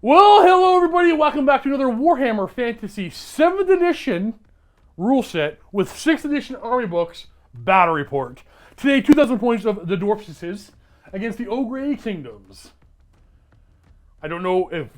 Well, hello everybody, welcome back to another Warhammer Fantasy 7th edition rule set with 6th edition army books battle report. Today, 2,000 points of the Dwarfs against the Ogre kingdoms. I don't know if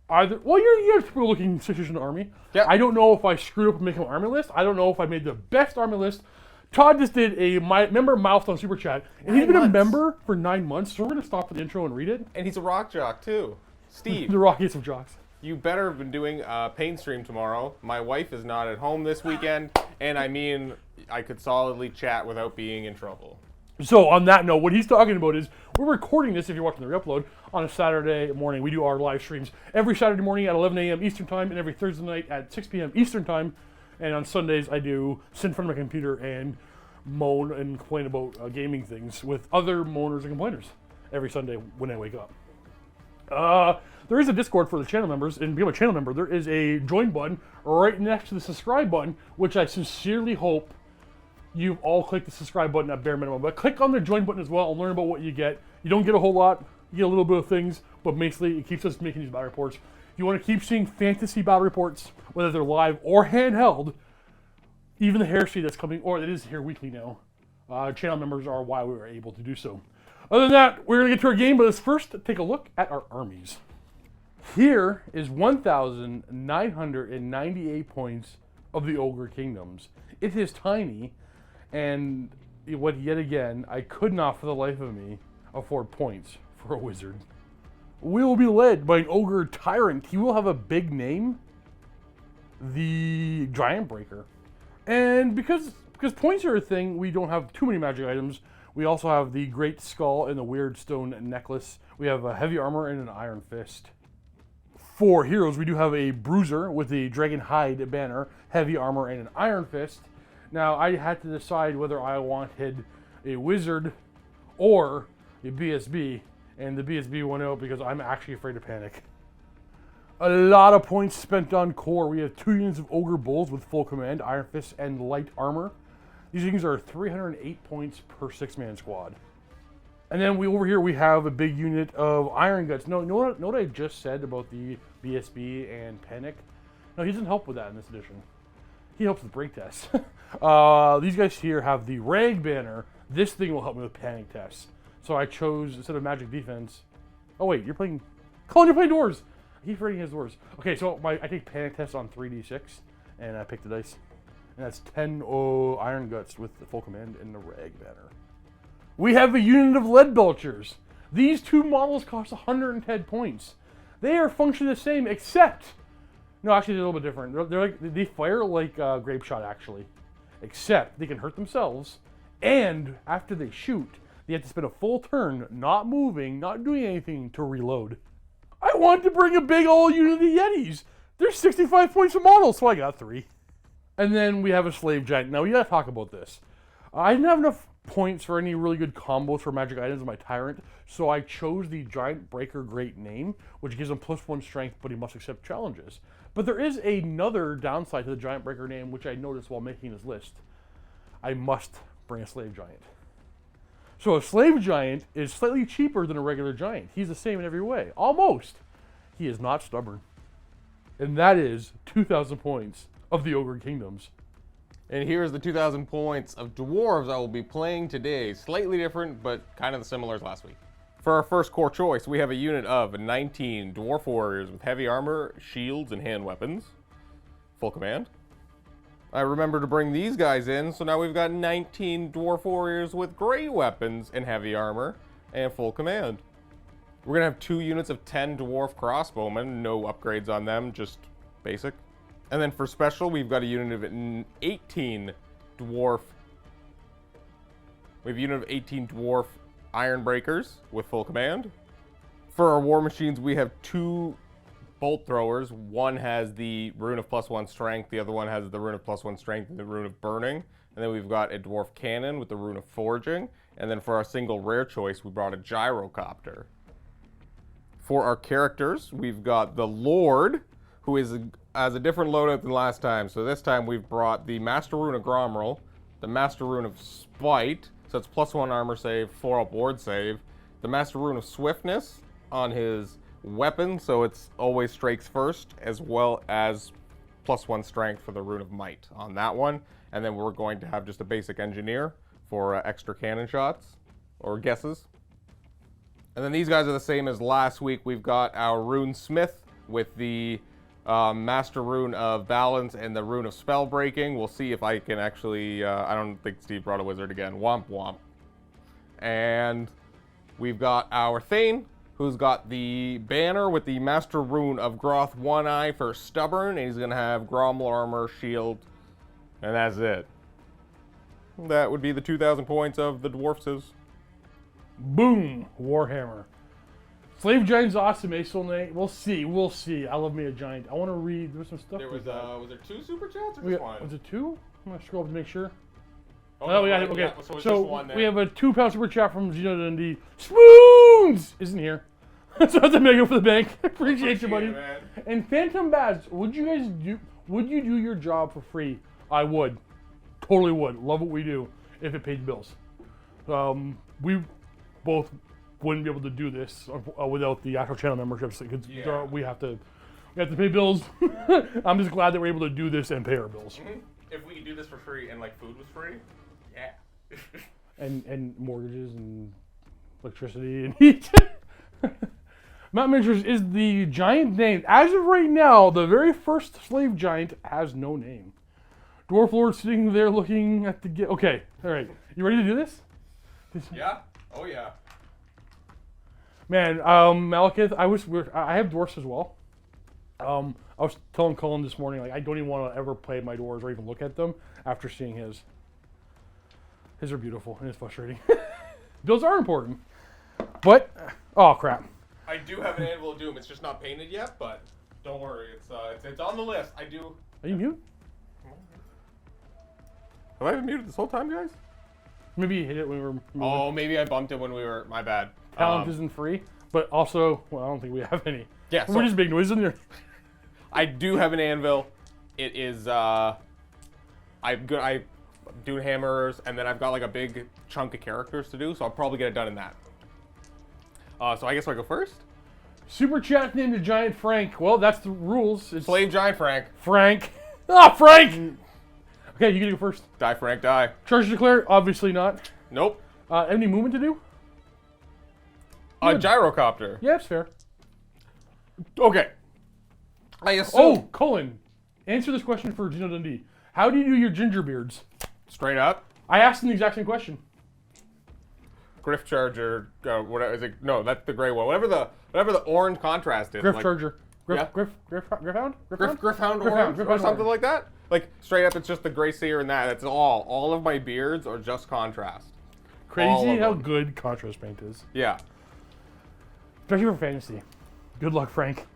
either, well, you're a typical looking 6th edition army. Yep. I don't know if I screwed up making an army list. I don't know if I made the best army list. Todd just did a member milestone super chat, and he's been a member for 9 months, so we're going to stop for the intro and read it. And he's a rock jock, too. Steve. The rockiest of jocks. You better have been doing a paint stream tomorrow. My wife is not at home this weekend, and I mean, I could solidly chat without being in trouble. So on that note, what he's talking about is, we're recording this, if you're watching the re-upload, on a Saturday morning. We do our live streams every Saturday morning at 11 a.m. Eastern Time, and every Thursday night at 6 p.m. Eastern Time. And on Sundays, I do sit in front of my computer and moan and complain about gaming things with other moaners and complainers every Sunday when I wake up. There is a Discord for the channel members, and to become a channel member, there is a join button right next to the subscribe button, which I sincerely hope you all click the subscribe button at bare minimum. But click on the join button as well and learn about what you get. You don't get a whole lot, you get a little bit of things, but basically it keeps us making these battle reports. If you want to keep seeing fantasy battle reports, whether they're live or handheld, even the heresy that's coming, or it is here weekly now, channel members are why we were able to do so. Other than that, we're going to get to our game, but let's first take a look at our armies. Here is 1,998 points of the Ogre Kingdoms. It is tiny, and yet again, I could not for the life of me afford points for a wizard. We will be led by an Ogre Tyrant. He will have a big name, the Giant Breaker. And because points are a thing, we don't have too many magic items. We also have the Great Skull and the Weird Stone Necklace. We have a Heavy Armor and an Iron Fist. For heroes, we do have a Bruiser with the Dragon Hide banner, Heavy Armor, and an Iron Fist. Now, I had to decide whether I wanted a Wizard or a BSB, and the BSB went out because I'm actually afraid of panic. A lot of points spent on core. We have 2 units of Ogre Bulls with full command, Iron Fist, and Light Armor. These things are 308 points per 6-man squad. And then over here we have a big unit of Iron Guts. No, know what I just said about the BSB and Panic? No, he doesn't help with that in this edition. He helps with break tests. These guys here have the Rag Banner. This thing will help me with Panic tests. So I chose, instead of Magic Defense... Oh wait, you're playing... Colin, you're playing Dwarves! He's rating his Dwarves. Okay, so I take Panic tests on 3d6, and I pick the dice. And that's 10 Iron Guts with the full command and the Rag Banner. We have a unit of Lead Belchers. These 2 models cost 110 points. They are functionally the same, except... No, actually, they're a little bit different. They fire like Grape Shot, actually. Except they can hurt themselves, and after they shoot, they have to spend a full turn not moving, not doing anything to reload. I wanted to bring a big old unit of the Yetis. There's 65 points a model, so I got 3. And then we have a Slave Giant. Now, we gotta talk about this. I didn't have enough points for any really good combos for magic items in my Tyrant, so I chose the Giant Breaker Great Name, which gives him +1 strength, but he must accept challenges. But there is another downside to the Giant Breaker name, which I noticed while making this list. I must bring a Slave Giant. So a Slave Giant is slightly cheaper than a regular Giant. He's the same in every way. Almost. He is not stubborn. And that is 2,000 points of the Ogre Kingdoms. And here's the 2,000 points of Dwarves I will be playing today. Slightly different, but kind of the similar as last week. For our first core choice, we have a unit of 19 Dwarf Warriors with heavy armor, shields, and hand weapons. Full command. I remember to bring these guys in, so now we've got 19 Dwarf Warriors with great weapons and heavy armor and full command. We're going to have 2 units of 10 Dwarf Crossbowmen, no upgrades on them, just basic. And then for special, we've got a unit of 18 Dwarf. We have a unit of 18 Dwarf Iron Breakers with full command. For our War Machines, we have 2 Bolt Throwers. One has the rune of +1 strength, the other one has the rune of +1 strength and the rune of burning. And then we've got a Dwarf Cannon with the rune of forging. And then for our single rare choice, we brought a Gyrocopter. For our characters, we've got the Lord, who has a different loadout than last time. So this time we've brought the Master Rune of Gromrel, the Master Rune of Spite, so it's +1 armor save, 4 up ward save, the Master Rune of Swiftness on his weapon, so it's always strength first, as well as +1 strength for the Rune of Might on that one. And then we're going to have just a basic engineer for extra cannon shots or guesses. And then these guys are the same as last week. We've got our Rune Smith with the Master Rune of Balance and the Rune of Spell Breaking. We'll see if I can actually, I don't think Steve brought a wizard again. Womp womp. And we've got our Thane, who's got the banner with the Master Rune of Groth One Eye for Stubborn, and he's going to have Grommel Armor, Shield, and that's it. That would be the 2,000 points of the Dwarfs. Boom! Warhammer. Slave Giant's awesome, Aesol Knight. We'll see. I love me a giant. I want to read. There's some stuff. There was there 2 super chats or just one? Was it 2? I'm going to scroll up to make sure. Oh, we got it. Okay. Yeah, so it's so just one there. we have a £2 super chat from Gino Dundee. Spoons isn't here. So that's a mega for the bank. Appreciate you, buddy. Man. And Phantom Baz, would you do your job for free? I would. Totally would. Love what we do if it paid bills. We both wouldn't be able to do this without the actual channel memberships because we have to pay bills. I'm just glad that we're able to do this and pay our bills. Mm-hmm. If we could do this for free and like food was free, yeah. and mortgages and electricity and heat. Mountain Miniatures is the giant name. As of right now, the very first slave giant has no name. Dwarf Lord sitting there looking at the... Okay, all right. You ready to do this? Yeah? Oh, yeah. Man, Malekith, I have dwarfs as well. I was telling Colin this morning, like, I don't even want to ever play my dwarves or even look at them after seeing his. His are beautiful and it's frustrating. Builds are important. But, oh crap. I do have an Anvil of Doom. It's just not painted yet, but don't worry. It's on the list. I do. Are you mute? Have I been muted this whole time, guys? Maybe you hit it when we were moving. Oh, maybe I bumped it when we were... My bad. Talent isn't free, but also, well, I don't think we have any. Yeah, We're just big noise in there. I do have an anvil. It is, I'm doing hammers, and then I've got like a big chunk of characters to do, so I'll probably get it done in that. So I guess I go first? Super chat named the Giant Frank. Well, that's the rules. It's Slave Giant Frank. Frank. Ah, Frank! Okay, you get to go first. Die, Frank, die. Charge declare? Obviously not. Nope. Any movement to do? Gyrocopter. Yeah, that's fair. Okay. I assume... Oh, Colin. Answer this question for Gino Dundee. How do you do your ginger beards? Straight up. I asked him the exact same question. Griff Charger, whatever is it? No, that's the gray one. Whatever the orange contrast is. Griff like, Charger. Yeah. Griffhound? Griffhound orange or something like that. Like straight up, it's just the gray seer and that. That's all. All of my beards are just contrast. Crazy how good contrast paint is. Yeah. Especially for fantasy. Good luck, Frank.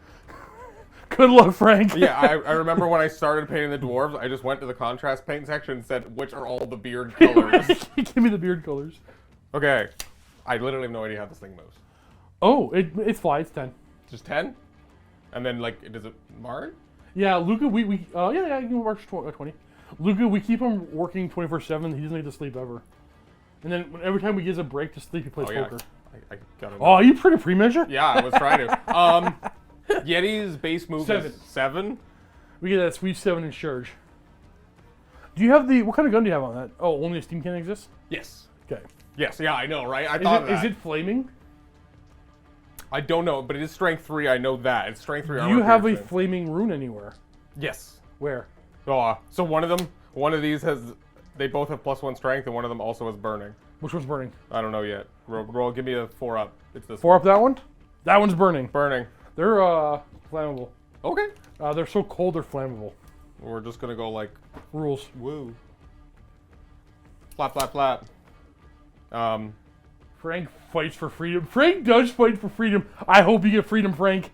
Good luck, Frank. Yeah, I remember when I started painting the dwarves, I just went to the contrast paint section and said, which are all the beard colors? Give me the beard colors. Okay. I literally have no idea how this thing moves. Oh, it's fly. It's 10. Just 10? And then, like, does it mark? Yeah, Luca, you can march 20. Luca, we keep him working 24/7. He doesn't get to sleep ever. And then every time we gives a break to sleep, he plays poker. I got it. Oh, you pretty pre-measure? Yeah, I was trying to. Yeti's base move 7. is 7. We get that sweet 7 in charge. Do you have what kind of gun do you have on that? Oh, only a steam cannon exists? Yes. Okay. Yes, yeah, I know, right? I thought that. Is it flaming? I don't know, but it is strength 3. I know that. It's strength 3 Do armor. you have a piercing. flaming rune anywhere? Yes. Where? Oh, so one of these has, they both have +1 strength, and one of them also has burning. Which one's burning? I don't know yet. Roll, give me a 4 up. It's this 4 up that one? That one's burning. Burning. They're flammable. Okay. They're so cold they're flammable. We're just gonna go like, Rules. woo. Flap, flap, flap. Frank fights for freedom. Frank does fight for freedom. I hope you get freedom, Frank.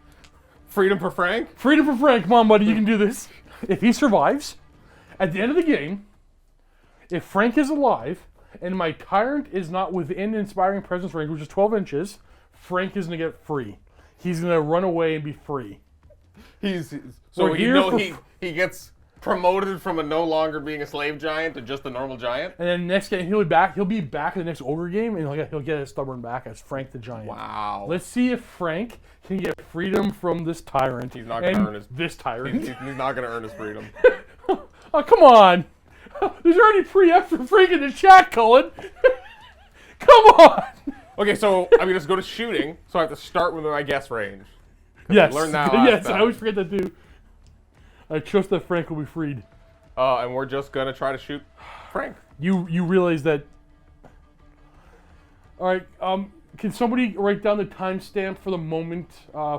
Freedom for Frank? Freedom for Frank. Come on, buddy. You can do this. If he survives, at the end of the game, if Frank is alive, and my tyrant is not within inspiring presence range, which is 12 inches, Frank is going to get free. He's going to run away and be free. So We're here for he gets promoted from a no longer being a slave giant to just a normal giant. And then next game, he'll be back. He'll be back in the next Ogre game, and he'll get his stubborn back as Frank the Giant. Wow. Let's see if Frank can get freedom from this tyrant. He's not going to earn his... This tyrant. He's not going to earn his freedom. Oh, come on. There's already pre-F for Frank in the chat, Cullen. Come on. Okay, so I'm going to go to shooting, so I have to start with my guess range. Yes. Learn that Yes, I always forget that too. I trust that Frank will be freed. And we're just going to try to shoot Frank. You realize that... Alright, can somebody write down the timestamp for the moment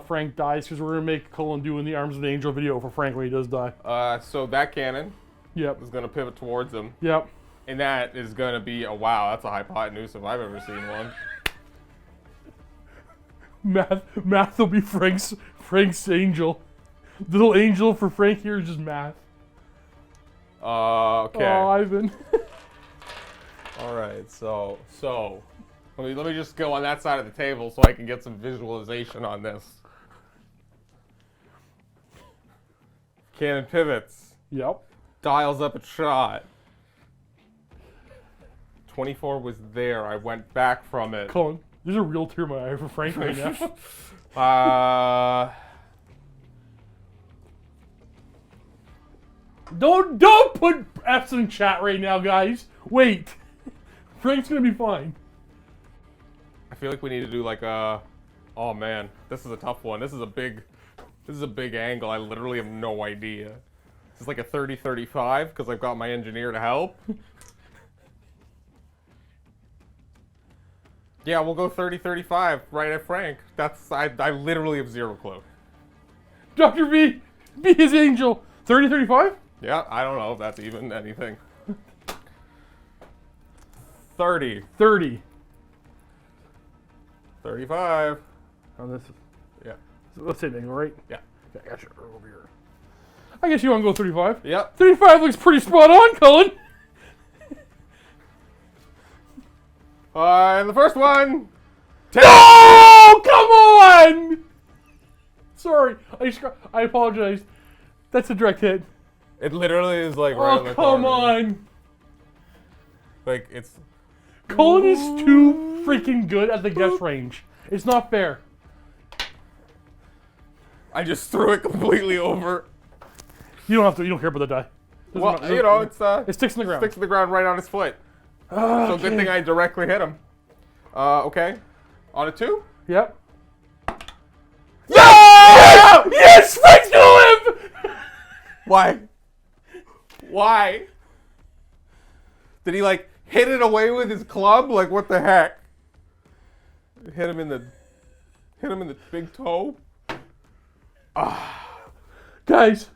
Frank dies? Because we're going to make Cullen do in the Arms of the Angel video for Frank when he does die. So that cannon Yep. is going to pivot towards him. Yep. And that is going to be a wow. That's a hypotenuse if I've ever seen one. Math will be Frank's angel. Little angel for Frank here is just math. Okay. Oh, Ivan. All right. So let me just go on that side of the table so I can get some visualization on this. Cannon pivots. Yep. Dials up a shot. 24 was there. I went back from it. Cullen, there's a real tear in my eye for Frank right now. Don't put F's in chat right now, guys. Wait. Frank's gonna be fine. I feel like we need to do like a... Oh man, this is a tough one. This is a big angle. I literally have no idea. This is like a 30-35 because I've got my engineer to help. Yeah, we'll go 30-35 right at Frank. I literally have zero clue. Dr. V, be his angel. 30-35? Yeah, I don't know if that's even anything. 30. 30. 35. Oh, this is... Yeah. Let's say angle, right? Yeah. Yeah, I got you over here. I guess you want to go 35. Yep. 35 looks pretty spot on, Cullen. And the first one. 10. No! Come on! Sorry. I apologize. That's a direct hit. It literally is like right on the come corner. on! Like, it's... Cullen is too freaking good at the guess range. It's not fair. I just threw it completely over. You don't care about the die. Well, you know, it sticks in the ground. Sticks to the ground right on his foot. So good thing I directly hit him. Okay. On a 2? Yep. Yeah! Yes! Frank's gonna live! Why? Why? Did he like hit it away with his club? Like what the heck? Hit him in the big toe. Guys,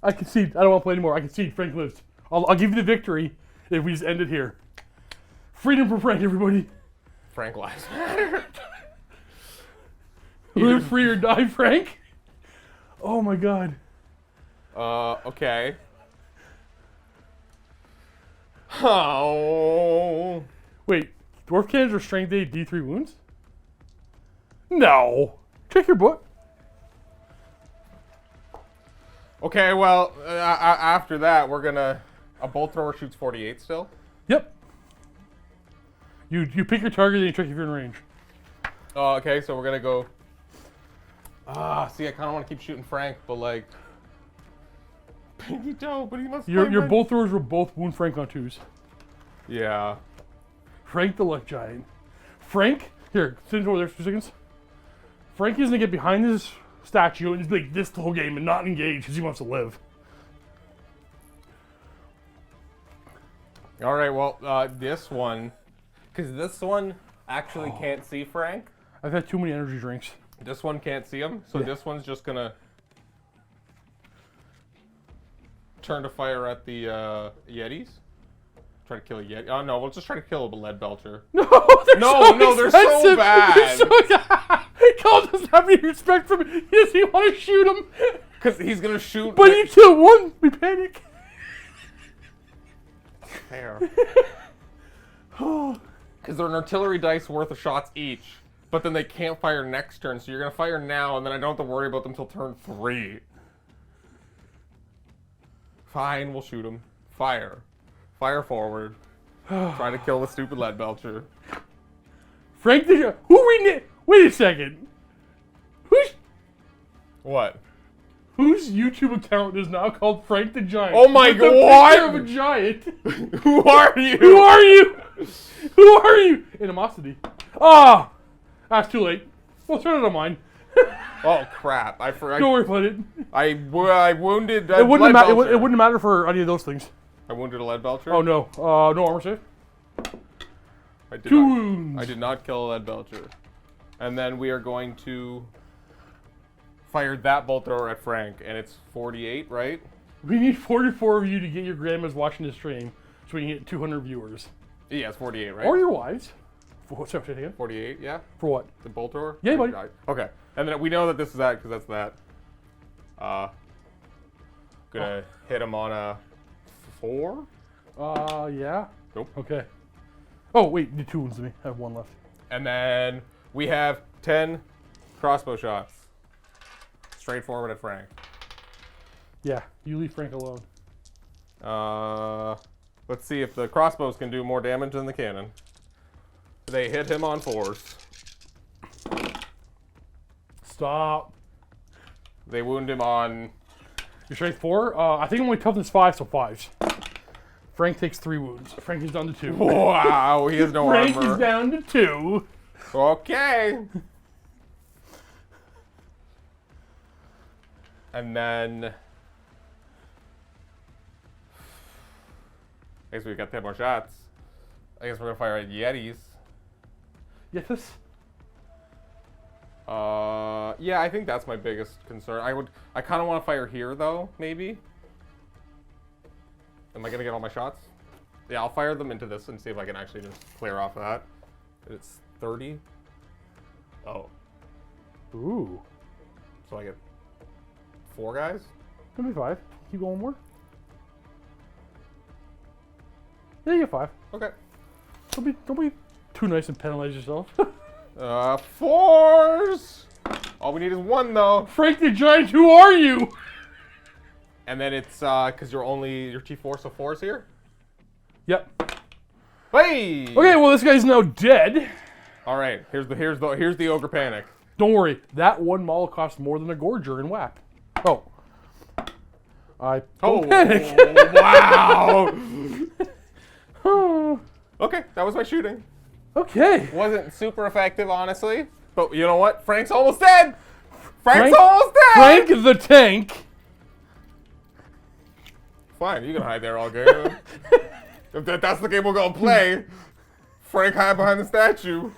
I concede. I don't want to play anymore. I concede. Frank lives. I'll give you the victory if we just end it here. Freedom for Frank, everybody. Frank lives matter. Live free or die, Frank. Oh my God. Okay. Oh. Wait, dwarf cannons are strength 8 D3 wounds? No. Check your book. Okay, well, after that, we're gonna... A bolt thrower shoots 48 still? Yep. You pick your target and you check if you're in range. Okay, so we're gonna go... see, I kind of want to keep shooting Frank, but like... Pinky toe, but he must... Your bolt throwers will both wound Frank on 2s. Yeah. Frank the luck giant. Frank, here, sit over there for 2 seconds. Frank is gonna get behind this statue and just be like this the whole game and not engage because he wants to live. All right, well, this one, because this one actually can't see Frank. I've had too many energy drinks. This one can't see him, so this one's just gonna turn to fire at the Yetis. Try to kill a Yeti. Oh no, we'll just try to kill a lead belcher. No, they're so bad. Carl doesn't have any respect for me. He doesn't want to shoot him. Because he's gonna shoot. But you kill one, we panic. Fair. Because they're an artillery dice worth of shots each, but then they can't fire next turn, so you're gonna fire now, and then I don't have to worry about them till turn 3. Fine, we'll shoot him. Fire. Fire forward. Trying to kill the stupid lead belcher. Frank the Wait a second. What? Whose YouTube account is now called Frank the Giant? Oh my With the God! picture of a giant. Who are you? Who are you? Who are you? Animosity. Ah! That's too late. Well, turn it on mine. Oh crap! I forgot. Don't worry about it. I wounded. It wouldn't matter for any of those things. I wounded a lead belcher. Oh no. No armor save. Two wounds. I did not kill a lead belcher. And then we are going to fire that bolt thrower at Frank, and it's 48, right? We need 44 of you to get your grandmas watching this stream, so we can get 200 viewers. Yeah, it's 48, right? Or your wives. Sorry, say again. 48, yeah. For what? The bolt thrower? Yeah, buddy. Okay, and then we know that this is that because that's that. Gonna hit him on a 4. Yeah. Nope. Okay. Oh wait, you did 2 wounds to me. I have 1 left. And then we have 10 crossbow shots. Straight forward at Frank. Yeah, you leave Frank alone. Let's see if the crossbows can do more damage than the cannon. They hit him on 4s. Stop. They wound him on... Your strength 4? I think only toughness 5, so 5s. Frank takes 3 wounds. Frank is down to 2. Wow, he has no Frank armor. is down to 2. Okay. And then... I guess we've got 10 more shots. I guess we're gonna fire at Yetis. Yes. Yeah, I think that's my biggest concern. I kind of want to fire here though, maybe. Am I gonna get all my shots? Yeah, I'll fire them into this and see if I can actually just clear off of that. It's 30. Oh. Ooh. So I get 4 guys? Could be 5. Keep going more. Yeah, you get 5. Okay. Don't be too nice and penalize yourself. 4s! All we need is 1 though. Frank the Giant, who are you? And then it's because your T4, so 4's here? Yep. Hey! Okay, well this guy's now dead. Alright, here's the Ogre Panic. Don't worry, that one model costs more than a Gorger in WAP. Oh. Don't panic. Wow! Okay, that was my shooting. Okay. Wasn't super effective, honestly. But you know what? Frank's almost dead! Frank's almost dead! Frank the Tank. Fine, you can hide there all game. If that's the game we're gonna play, Frank hide behind the statue.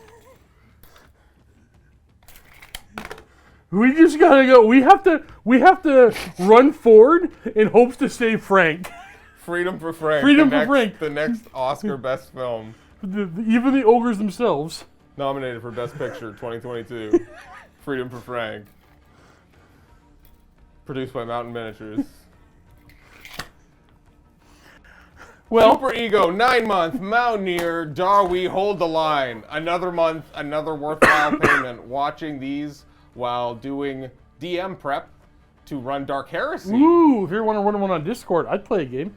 We just gotta go. We have to run forward in hopes to save Frank. Freedom for Frank. Freedom for Frank. The next Oscar Best Film. Even the ogres themselves. Nominated for Best Picture 2022. Freedom for Frank. Produced by Mountain Miniatures. Well, Super Ego, 9-month, Mountaineer, Darwy, hold the line. Another month, another worthwhile payment. Watching these while doing DM prep to run Dark Heresy. ooh, if you want to run one on Discord, I'd play a game.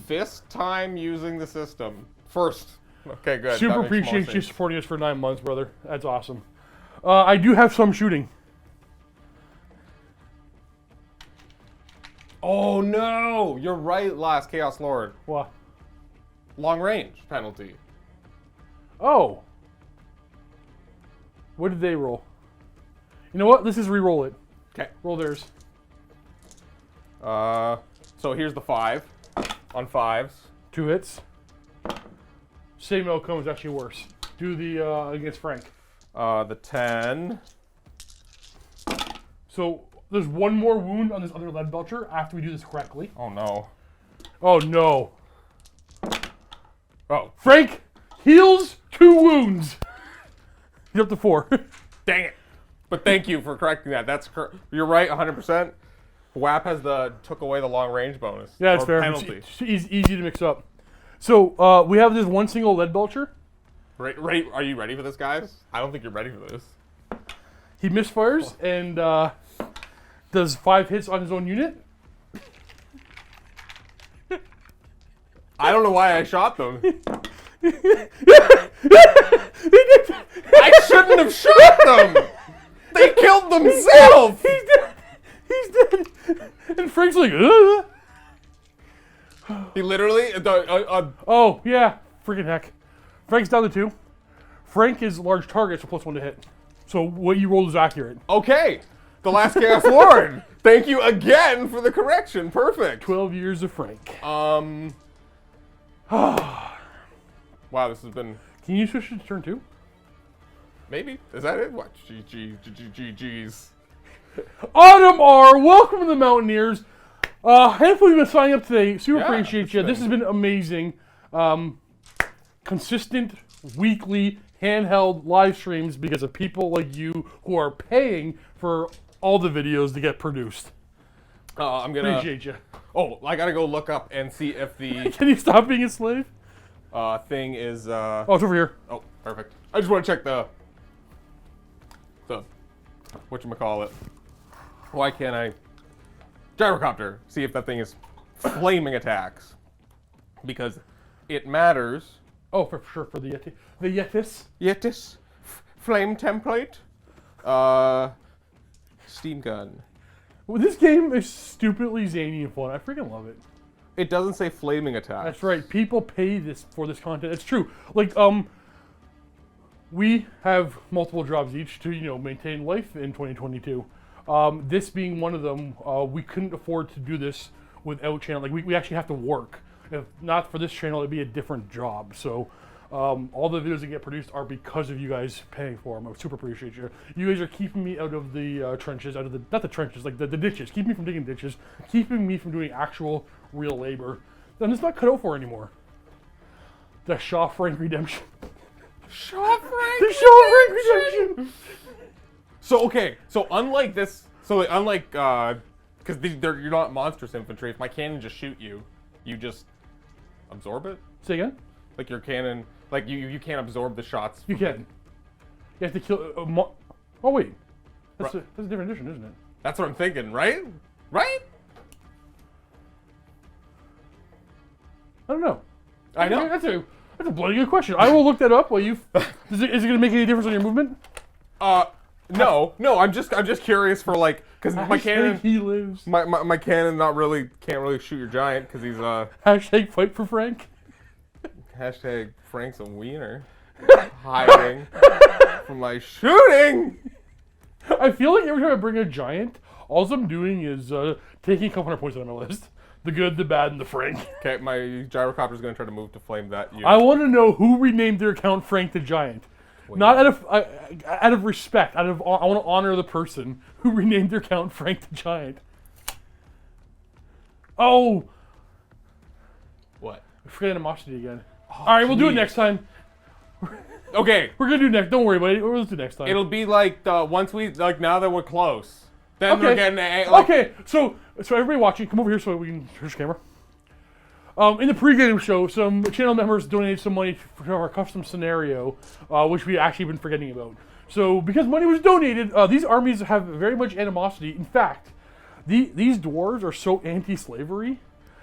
This time using the system. First. Okay, good. Super appreciate you supporting us for 9 months, brother. That's awesome. I do have some shooting. Oh no! You're right, last Chaos Lord. What? Long range penalty. Oh. What did they roll? You know what? Let's just re-roll it. Okay. Roll theirs. So here's the 5 on 5s. 2 hits. Same outcome is actually worse. Do the against Frank. The 10. So there's 1 more wound on this other lead belcher after we do this correctly. Oh no. Oh no. Oh. Frank heals 2 wounds. He's up to 4. Dang it. But thank you for correcting that. You're right, 100%. WAP took away the long range bonus. Yeah, it's fair. Penalty. It's easy to mix up. So we have this 1 single lead belcher. Ready? Are you ready for this, guys? I don't think you're ready for this. He misfires and does 5 hits on his own unit. I don't know why I shot them. He did. I shouldn't have shot them. They killed themselves. He's dead. He's dead. And Frank's like, ugh. He literally. Oh, yeah. Freaking heck. Frank's down to 2. Frank is large target, so +1 to hit. So what you rolled is accurate. Okay. The Last Chaos Lord. Thank you again for the correction. Perfect. 12 years of Frank. Wow, this has been. Can you switch it to turn 2? Maybe. Is that it? What? Jeez. Autumn R, welcome to the Mountaineers. Hopefully you've been signing up today. Super appreciate you. This has been amazing. Consistent, weekly, handheld live streams because of people like you who are paying for all the videos to get produced. I'm gonna. Appreciate you. Oh, I gotta go look up and see if the Can you stop being a slave? thing is. Oh, it's over here. Oh, perfect. I just want to check the whatchamacallit. Why can't I gyrocopter? See if that thing is flaming attacks. Because it matters. Oh, for sure, for the Yeti. The Yetis. Yetis. Flame template. Steam gun. Well, this game is stupidly zany and fun. I freaking love it. It doesn't say flaming attacks. That's right. People pay for this content. It's true. Like, we have multiple jobs each to, maintain life in 2022. This being one of them, we couldn't afford to do this without channel. Like, we actually have to work. If not for this channel, it'd be a different job. So, all the videos that get produced are because of you guys paying for them. I super appreciate you. You guys are keeping me out of the trenches, not the trenches, like the ditches. Keeping me from digging ditches. Keeping me from doing actual, real labor. And it's not cut out for anymore. The Shaw Frank redemption. Shaw Frank. The Shaw Frank redemption. So okay, so unlike this, unlike because you're not monstrous infantry. If my cannon just shoot you, you just absorb it. Say again. Like your cannon, like you can't absorb the shots. You can. You have to kill. Oh wait, that's a different edition, isn't it? That's what I'm thinking, right? Right? I don't know. I know. That's a bloody good question. I will look that up while you. Is it going to make any difference on your movement? No. I'm just curious for like because my cannon. He lives. My cannon can't really shoot your giant because he's Hashtag fight for Frank. Hashtag Frank's a wiener. Hiding from my shooting. I feel like every time I bring a giant, all I'm doing is taking a couple hundred points on my list. The good, the bad, and the Frank. Okay, my gyrocopter's gonna try to move to flame that unit. I want to know who renamed their account Frank the Giant. Wait. Not out of respect. I want to honor the person who renamed their account Frank the Giant. Oh. What? I forgot animosity again. Oh, all right, we'll do it next time. Okay. We're gonna do next. Don't worry about it. We'll do next time. It'll be like once we now that we're close. Then okay. we're getting okay. So everybody watching, come over here so we can here's the camera. In the pregame show, some channel members donated some money for our custom scenario, which we actually been forgetting about. So because money was donated, these armies have very much animosity. In fact, these dwarves are so anti-slavery.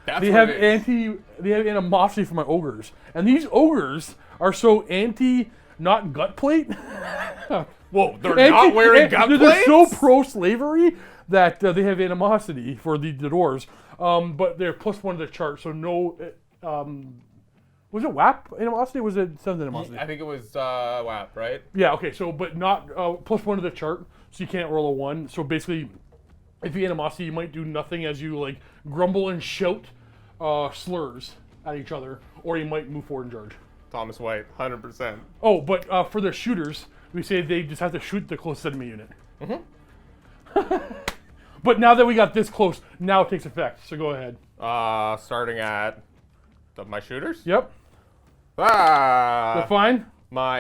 They have animosity for my ogres, and these ogres are so not gut plate. Whoa, they're not wearing gut plates? They're so pro-slavery that they have animosity for the dwarves. But they're +1 to the chart, so no. Was it WAP animosity? Or was it 7 animosity? I think it was WAP, right? Yeah. Okay. So, but not +1 to the chart, so you can't roll a 1. So basically, if you animosity, you might do nothing as you like grumble and shout slurs at each other, or you might move forward and charge. Thomas White, 100%. Oh, but for their shooters, we say they just have to shoot the closest enemy unit. Mm-hmm. But now that we got this close, now it takes effect. So go ahead. Starting at my shooters. Yep. They're fine.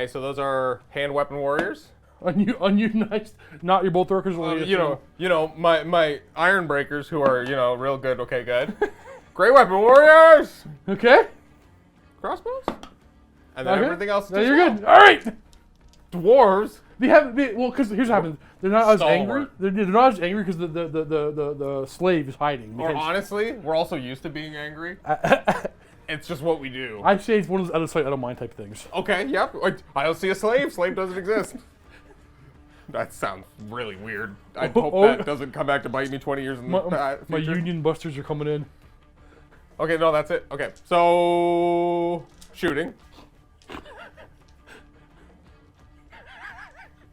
So those are hand weapon warriors. Ununionized, not your bolt workers. My iron breakers who are real good. Okay, good. Great weapon warriors. Okay. Crossbows. And then everything else. No, you're good. All right. Dwarves. Because here's what happens. They're not as angry. They're not as angry because the slave is hiding. Or honestly, we're also used to being angry. It's just what we do. I say it's one of those out of sight, out of mind type things. Okay, yep. I don't see a slave. Slave doesn't exist. That sounds really weird. I hope that doesn't come back to bite me 20 years in the future. My Union Busters are coming in. Okay, no, that's it. Okay, so shooting.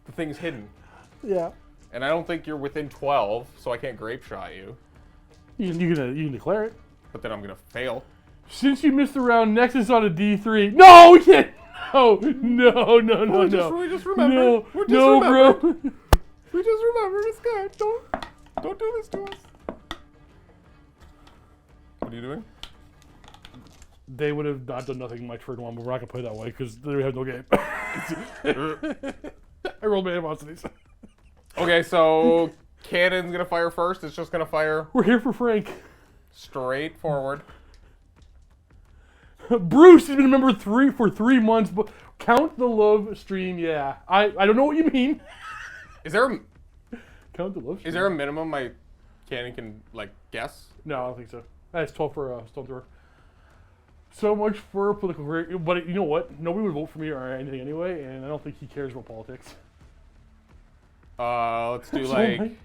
The thing's hidden. Yeah. And I don't think you're within 12, so I can't grape shot you. You can declare it. But then I'm gonna fail. Since you missed the round, next is on a D3. No, we can't. No. We just remembered. No, We just no, remembered. bro. We just remembered. It's good. Don't do this to us. What are you doing? They would have not done nothing in my turn one, but we're not gonna play that way because then we have no game. I rolled my animosities. Okay, so cannon's gonna fire first. It's just gonna fire We're here for Frank. straight forward. Bruce has been a member for 3 months, but count the love stream. Yeah, I don't know what you mean. Is there a Count the love stream. Is there a minimum my cannon can like guess? No, I don't think so. That's 12 for Stone Thrower. So much for political career, but you know what? Nobody would vote for me or anything anyway, and I don't think he cares about politics. Let's do So like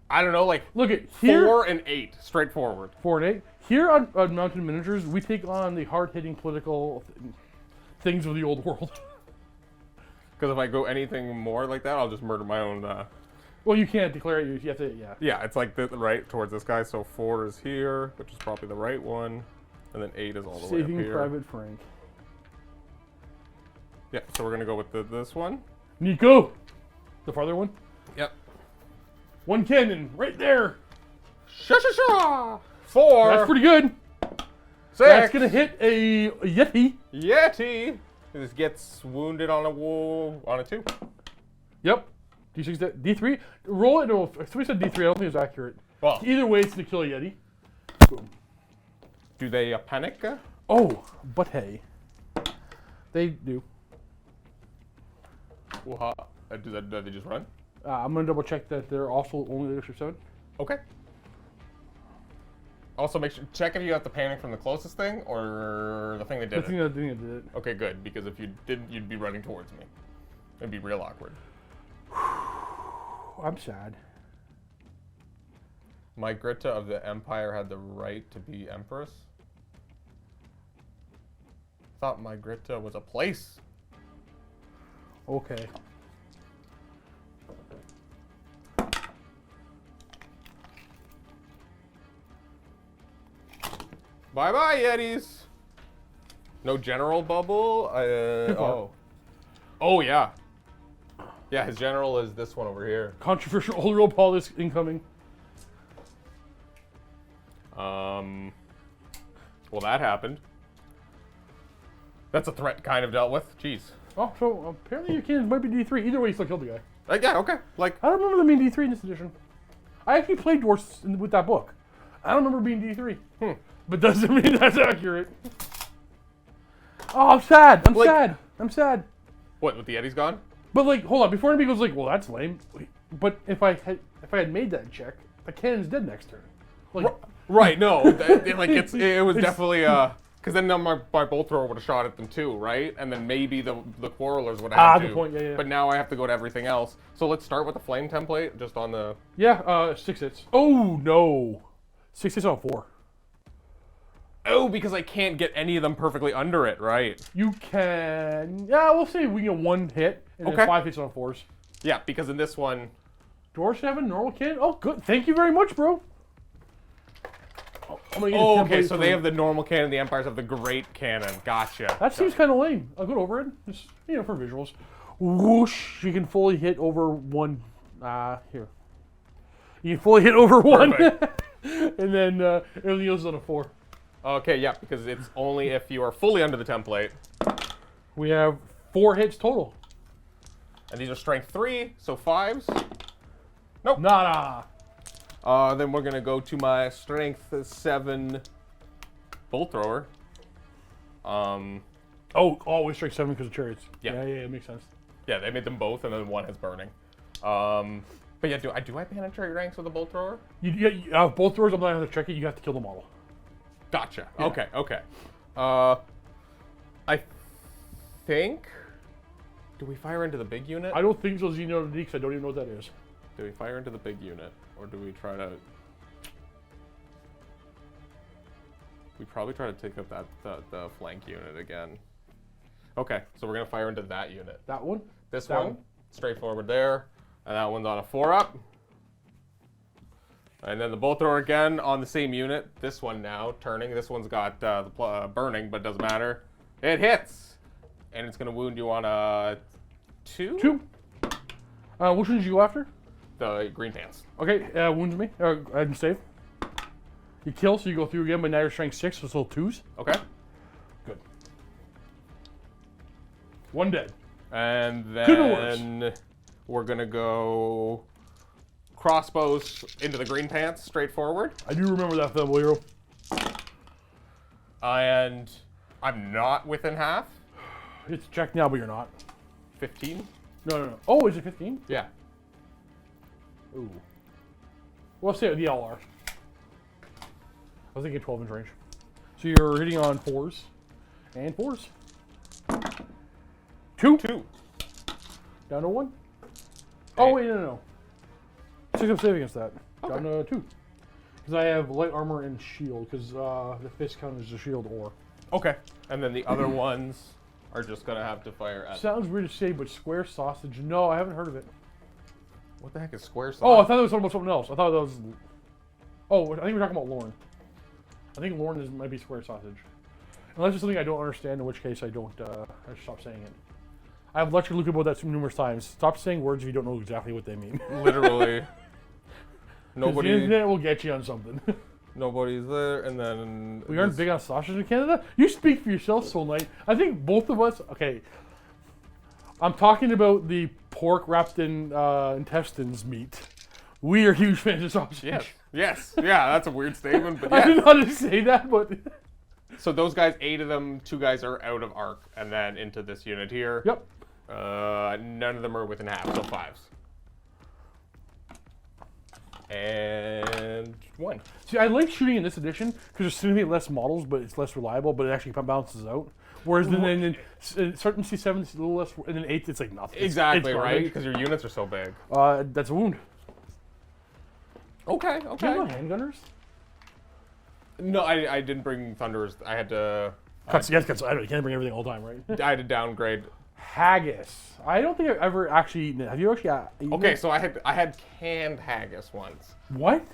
I don't know, like look at here. 4 and 8, straightforward. 4 and 8. Here on Mountain Miniatures, we take on the hard-hitting political things of the old world. Because if I go anything more like that, I'll just murder my own. Well, you can't declare it. You have to, yeah. Yeah, it's like the right towards this guy. So 4 is here, which is probably the right one, and then 8 is all the way up Saving here. Private Frank. Yeah, so we're gonna go with this one. Nico, the farther one. Yep. 1 cannon right there. Sha 4. That's pretty good. 6. That's gonna hit a Yeti. Yeti. This gets wounded on a 2. Yep. D6, D3. Roll it. No, somebody said D3. I don't think it's accurate. Well, Either way, it's gonna kill a Yeti. Boom. do they panic? Oh, but hey, they do. Well, do they just run? I'm gonna double check that they're also only leadership 7. Okay. Also, check if you have to panic from the closest thing or the thing that did The thing that did it. Okay, good, because if you didn't, you'd be running towards me. It'd be real awkward. I'm sad. Mygrita of the Empire had the right to be Empress. Thought Mygrita was a place. Okay. Bye-bye, Yetis. No general bubble? Oh, yeah. Yeah, his general is this one over here. Controversial old world politics incoming. Well, that happened. That's a threat kind of dealt with. Jeez. Oh, so apparently your cannons might be D3. Either way, you still killed the guy. Yeah, okay. Like, I don't remember them being D3 in this edition. I actually played Dwarfs with that book. I don't remember being D3. But doesn't mean that's accurate. Oh, I'm sad. I'm sad. what, with the Yeti's gone? But like, hold on. Before anybody goes like, well, that's lame. But if I had made that check, the cannon's dead next turn. Like, Right, no. It was definitely, because then my bolt thrower would have shot at them too, right? And then maybe the quarrelers would have had to. Good point, yeah. But now I have to go to everything else. So let's start with the flame template, just on the... Yeah, 6 hits. Oh, no. 6 hits on 4. Oh, because I can't get any of them perfectly under it, right? You can... Yeah, we'll see. We can get 1 hit, and then 5 hits on 4s. Yeah, because in this one... Dwarfs have a normal cannon? Oh, good. Thank you very much, bro. Oh, okay, so they have the normal cannon, the Empires have the great cannon. Gotcha. That seems kind of lame. I'll go over it. Just, for visuals. Whoosh. You can fully hit over 1. Here. You can fully hit over 1. And then everything else is on a 4. Okay, yeah, because it's only if you are fully under the template. We have 4 hits total. And these are strength 3, so 5s. Nope. Nada. Then we're gonna go to my strength 7 bolt thrower. Always strength 7 because of chariots. Yeah, it makes sense. Yeah, they made them both, and then 1 has burning. But yeah, do I penetrate ranks with a bolt thrower? Bolt throwers, I'm not going to check it. You have to kill the model. Gotcha. Yeah. Okay, okay. I think... Do we fire into the big unit? I don't think so, Xeno because I don't even know what that is. Do we fire into the big unit? Or do we try to... We probably try to take up the flank unit again. Okay, so we're going to fire into that unit. That one? This That one, straightforward there. And that one's on a 4-up. And then the bolt thrower again on the same unit. This one now, turning. This one's got burning, but it doesn't matter. It hits! And it's going to wound you on a 2? 2. Which one did you go after? The green pants. Okay, wounds me. Go ahead and save. You kill, so you go through again, but now you're strength 6, so it's all 2s. Okay. Good. 1 dead. And Could be worse. then we're going to go crossbows into the green pants, straightforward. I do remember that Featherwell hero. And I'm not within half. It's checked now, but you're not. 15? No. Oh, is it 15? Yeah. Ooh. Well, let's say the LR. I was thinking 12-inch range. So you're hitting on 4s. And 4s. 2. 2. Down to 1. Oh, wait, no. 6 up save against that. Okay. Down to 2. Because I have light armor and shield, because the fist count is a shield or. Okay. And then the other ones are just going to have to fire at... Sounds weird to say, but square sausage. No, I haven't heard of it. What the heck is square sausage? Oh, I thought it was talking about something else. I thought that was... Oh, I think we're talking about Lorne. I think Lorne might be square sausage. Unless it's something I don't understand, in which case I don't... I should stop saying it. I've lectured Luke about that numerous times. Stop saying words if you don't know exactly what they mean. Literally. Nobody... The internet will get you on something. Nobody's there, and then... We aren't big on sausage in Canada? You speak for yourself, Soul Knight. I think both of us... Okay. I'm talking about the pork wrapped in intestines meat. We are huge fans of sausage. Yes. Yes. Yeah, that's a weird statement, but I yes. didn't know how to say that, but... So those guys, 8 of them, 2 guys are out of arc, and then into this unit here. Yep. None of them are within half, so 5s. And 1. See, I like shooting in this edition because there's significantly less models, but it's less reliable, but it actually balances out. Whereas then in certain C7, it's a little less, and then 8, it's like nothing. Exactly, it's right? Because your units are so big. That's a wound. Okay, Do you okay. have handgunners? No, I didn't bring Thunders. I had to... Cuts, yes, cuts. I don't, you can't bring everything all the time, right? I had to downgrade. Haggis. I don't think I've ever actually eaten it. Have you actually eaten Okay, it? so I had canned haggis once. What?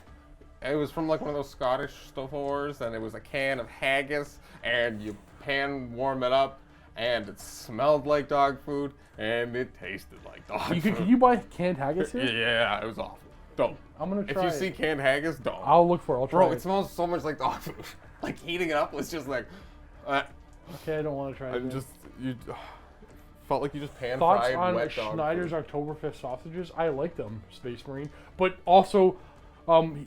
It was from like one of those Scottish stores, and it was a can of haggis, and you pan warm it up, and it smelled like dog food, and it tasted like dog food. Can you buy canned haggis here? Yeah, it was awful. Don't. I'm gonna try If you see it. canned haggis, don't. I'll look for it. I'll try Bro, it. it smells so much like dog food. Like heating it up was just like... Okay, I don't want to try it. I'm then. just... You felt like you just pan Thoughts fried on wet dog Schneider's food. Oktoberfest sausages? I like them, Space Marine. But also,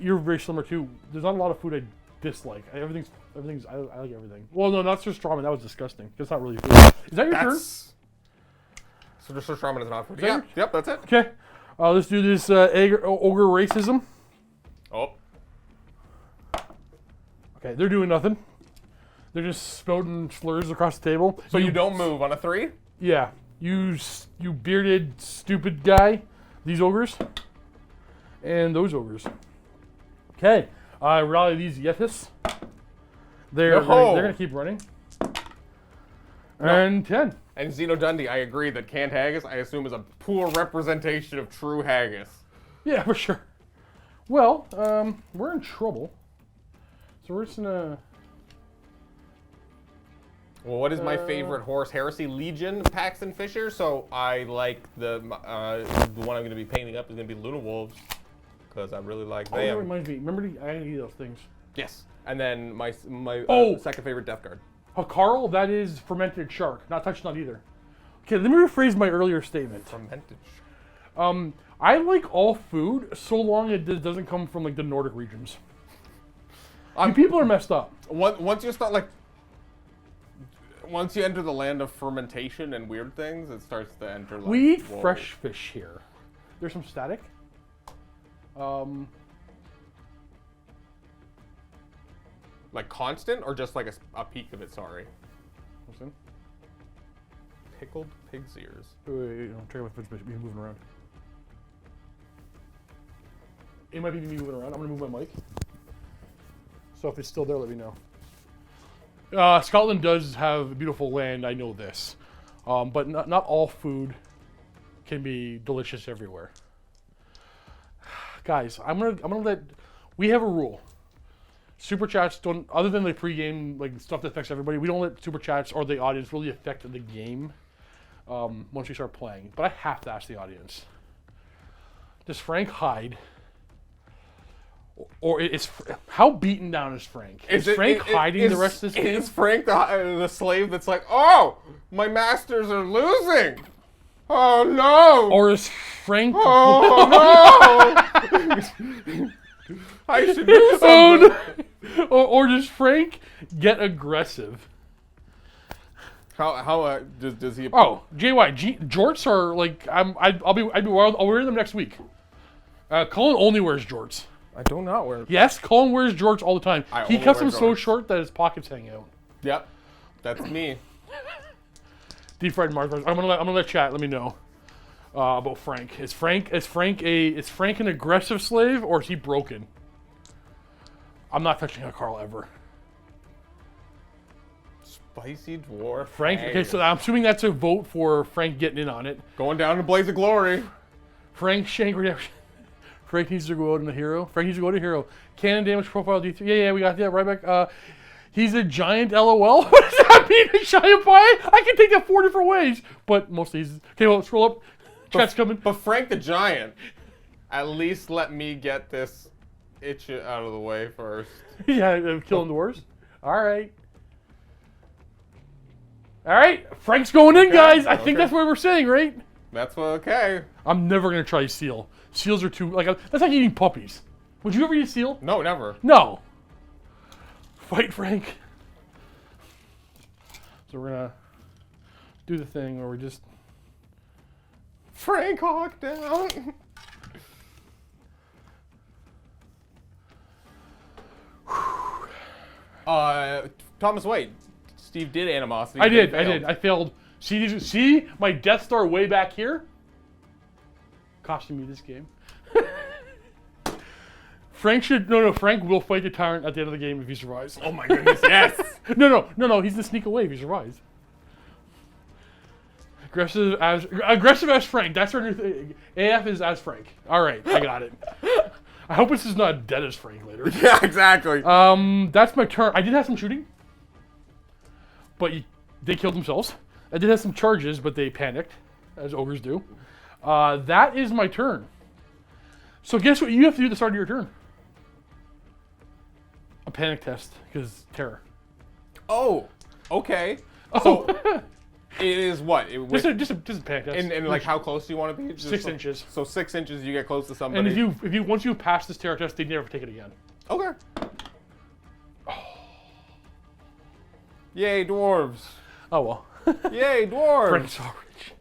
you're very similar too. There's not a lot of food I dislike. Everything's. I like everything. Well, no, not Surströmming. That was disgusting. That's not really food. Is that your turn? So just Surströmming is not food. that Yeah, your- yep, that's it. Okay. Let's do this ogre racism. Oh. Okay, they're doing nothing. They're just spouting slurs across the table. So you don't move on a 3? Yeah. You bearded stupid guy. These ogres. And those ogres. Okay. Rally these Yethis. They're gonna keep running. And 10. And Xeno Dundee, I agree that canned haggis, I assume, is a poor representation of true haggis. Yeah, for sure. Well, we're in trouble. So we're just gonna... Well, what is my favorite horse? Heresy Legion, Paxton Fisher. So I like the one I'm going to be painting up is going to be Luna Wolves because I really like Oh, that them. reminds me. Remember, I gotta eat those things. Yes. And then my Oh! second favorite Death Guard. Oh, Carl, that is fermented shark. Not touched, not either. Okay, let me rephrase my earlier statement. Fermented. I like all food so long it doesn't come from like the Nordic regions. You people are messed up. Once you start like, once you enter the land of fermentation and weird things, it starts to enter like. We eat whoa. fresh fish here. There's some static. Like constant or just like a peak of it? Sorry. What's in? Pickled pig's ears. Wait, check out my fidget moving around. It might be me moving around. I'm gonna move my mic. So if it's still there, let me know. Scotland does have a beautiful land. I know this, but not all food can be delicious everywhere. Guys, I'm gonna let. We have a rule. Super chats don't, other than the pregame like stuff that affects everybody. We don't let super chats or the audience really affect the game once we start playing. But I have to ask the audience: does Frank hide? Or is how beaten down is Frank? Is Frank hiding the rest of this game? Is Frank the slave that's like, oh, my masters are losing? Oh no! Or is Frank? Oh no! I should do something. No. Or does Frank get aggressive? How does he? Oh, jorts are like I'll wear them next week. Colin only wears jorts. I do not wear. Yes, Colin wears jorts all the time. He cuts them so short that his pockets hang out. Yep, that's me. Deep fried Mars bars. I'm gonna let chat. Let me know about Frank. Is Frank an aggressive slave or is he broken? I'm not touching a Carl ever. Spicy dwarf. Frank. Okay, so I'm assuming that's a vote for Frank getting in on it. Going down to blaze of glory. Frank Shank Redemption. Frank needs to go out in the hero. Frank needs to go to hero. Cannon damage profile D3. Yeah, we got that right back. He's a giant LOL. What does that mean? A giant pie? I can take that 4 different ways. But mostly he's... Okay, well, scroll up. Chat's coming. But Frank the Giant, at least let me get this itch out of the way first. Yeah, killing dwarves. All right. All right. Frank's going in, guys. I think that's what we're saying, right? That's okay. I'm never going to try seal. Seals are too... that's like eating puppies. Would you ever eat a seal? No, never. No. Fight Frank. So we're gonna do the thing where we just Frank Hawk down. Thomas White. Steve did animosity. I did. I failed. See my Death Star way back here? Costing me this game. Frank will fight the tyrant at the end of the game if he survives. Oh my goodness, yes! No, he's the sneak away if he survives. Aggressive as Frank. That's our new thing. AF is as Frank. Alright, I got it. I hope this is not dead as Frank later. Yeah, exactly. That's my turn. I did have some shooting. But they killed themselves. I did have some charges, but they panicked, as ogres do. That is my turn. So guess what you have to do at the start of your turn? A panic test, because terror. Oh, okay. So it is what? Just a panic test. And like how close do you want to be? 6 inches. So 6 inches, you get close to somebody. And if you once you pass this terror test, they never take it again. Okay. Oh. Yay, dwarves. Oh well. Yay, dwarves. Frank's all rich.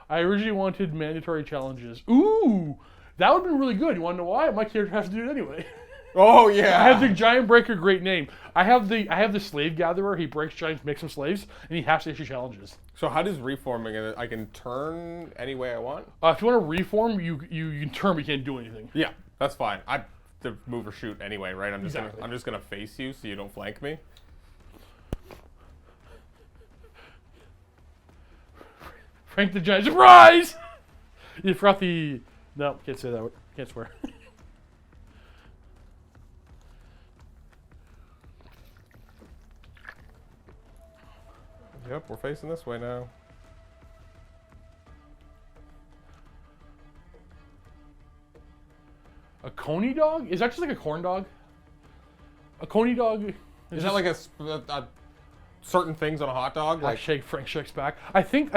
I originally wanted mandatory challenges. Ooh, that would have been really good. You want to know why? My character has to do it anyway. Oh yeah. I have the giant breaker, great name. I have the slave gatherer. He breaks giants, makes them slaves, and he has to issue challenges. So how does reforming it? I can turn any way I want. If you want to reform, you can turn, but you can't do anything. Yeah, that's fine. I to move or shoot anyway, right? I'm Exactly. just gonna face you so you don't flank me. Frank the Giant, surprise! You forgot the... No, can't say that word. Can't swear. Yep, we're facing this way now. A coney dog? Is that just like a corn dog? A coney dog... Is that like a certain things on a hot dog? Like Frank shakes back. I think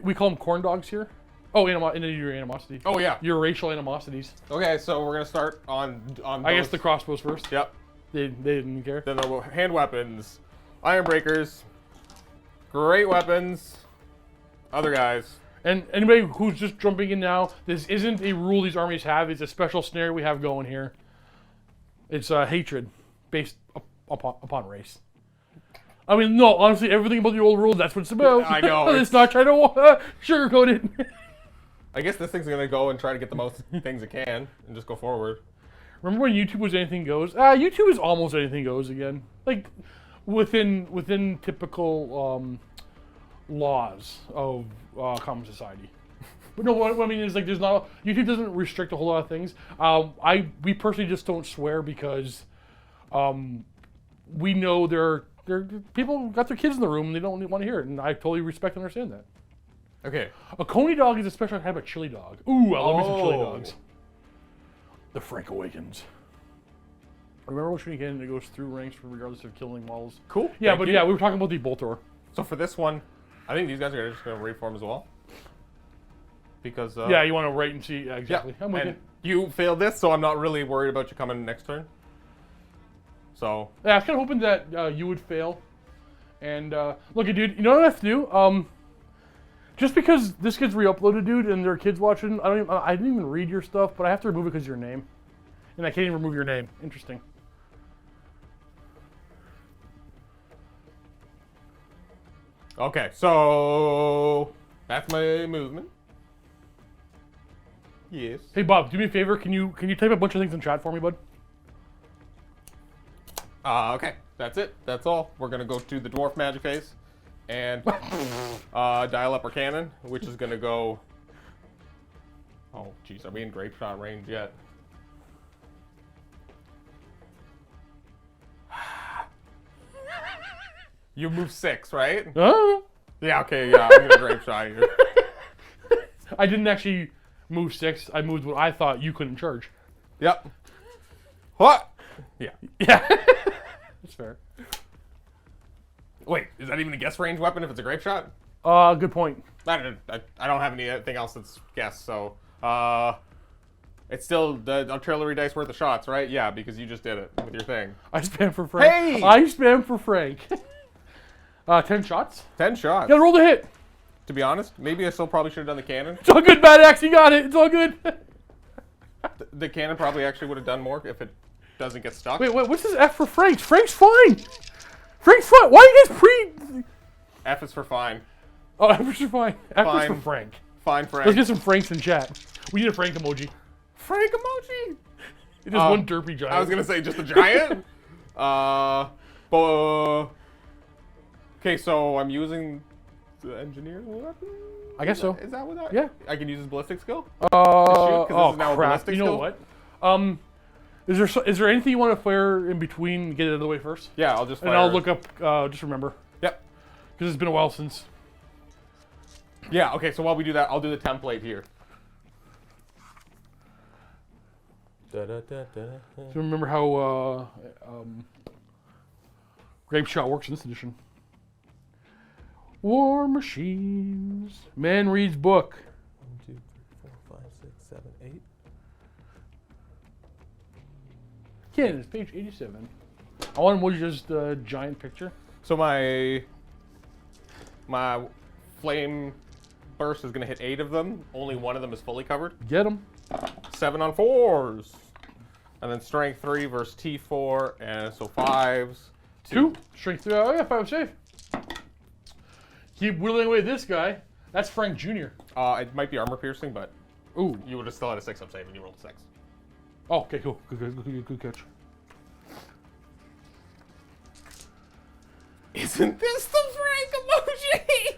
we call them corn dogs here. Oh, and then your animosity. Oh yeah. Your racial animosities. Okay, so we're gonna start on. I guess the crossbows first. Yep. They didn't care. Then the hand weapons, iron breakers, great weapons, other guys. And anybody who's just jumping in now, this isn't a rule these armies have. It's a special scenario we have going here. It's hatred. based upon race. I mean, no, honestly, everything about the old rules, that's what it's about. I know. Let's not try to sugarcoat it. I guess this thing's gonna go and try to get the most things it can and just go forward. Remember when YouTube was anything goes? YouTube is almost anything goes again. Like, within typical laws of common society. But no, what I mean is, like, there's not... YouTube doesn't restrict a whole lot of things. We personally just don't swear because we know there people got their kids in the room and they don't want to hear it, and I totally respect and understand that. Okay. A coney dog is a special type of chili dog. Ooh, I love me some chili dogs. The Frank Awakens. Remember which weekend it goes through ranks regardless of killing models? Cool. Yeah, but yeah, we were talking about the Boltor. So for this one, I think these guys are just going to reform as well. Because... yeah, you want to wait and see. Yeah, exactly. Yeah. I'm with and you failed this, so I'm not really worried about you coming next turn. So... Yeah, I was kind of hoping that you would fail. And, look, dude, you know what I have to do? Just because this gets re-uploaded, dude, and there are kids watching, I didn't even read your stuff, but I have to remove it because of your name. And I can't even remove your name. Interesting. Okay, so... That's my movement. Yes. Hey, Bob, do me a favor. Can you type a bunch of things in chat for me, bud? Okay, that's it. That's all. We're going to go to the Dwarf magic phase and dial up our cannon, which is going to go... Oh, jeez, are we in grape shot range yet? You move 6, right? Oh. Yeah, okay, yeah, I'm gonna grape shot here. I didn't actually move 6. I moved what I thought you couldn't charge. Yep. What? Yeah. Yeah. That's fair. Wait, is that even a guess range weapon if it's a grape shot? Good point. I don't have anything else that's guess, so... It's still the artillery dice worth of shots, right? Yeah, because you just did it with your thing. I spam for Frank. Hey! I spam for Frank. 10 shots? 10 shots. You gotta roll the hit. To be honest, maybe I still probably should have done the cannon. It's all good, Bad Axe. You got it. It's all good. The cannon probably actually would have done more if it doesn't get stuck. Wait, what's this F for Frank? Frank's fine. Frank's fine. Why are you guys pre... F is for fine. Oh, F is for fine. F is for Fine. Frank. Fine, Frank. Let's get some Franks in chat. We need a Frank emoji. Frank emoji? It is one derpy giant. I was gonna say just a giant. Okay, so I'm using the engineer's weapon. I guess so. Is that what that? Yeah. I can use his ballistic skill. Oh, this is now a crap. ballistic You know skill? what? Is there anything you want to flare in between to get it out of the way first? Yeah, I'll just fire. And I'll look up, just remember. Yep. Because it's been a while since. Yeah, okay, so while we do that, I'll do the template here. So remember how Grape Shot works in this edition. War Machines. Man reads book. 1, 2, 3, 4, 5, 6, 7, 8. Ken, it's page 87. I want him to just a giant picture. So my flame burst is going to hit 8 of them. Only 1 of them is fully covered. Get him. 7 on 4s. And then strength 3 versus T4, and so 5s. 2. Strength 3. Oh yeah, 5 safe. Keep whittling away this guy. That's Frank Jr. It might be armor piercing, but Ooh. you would have still had a 6 up save and you rolled a 6. Oh, okay, cool. Good catch. Isn't this the Frank emoji?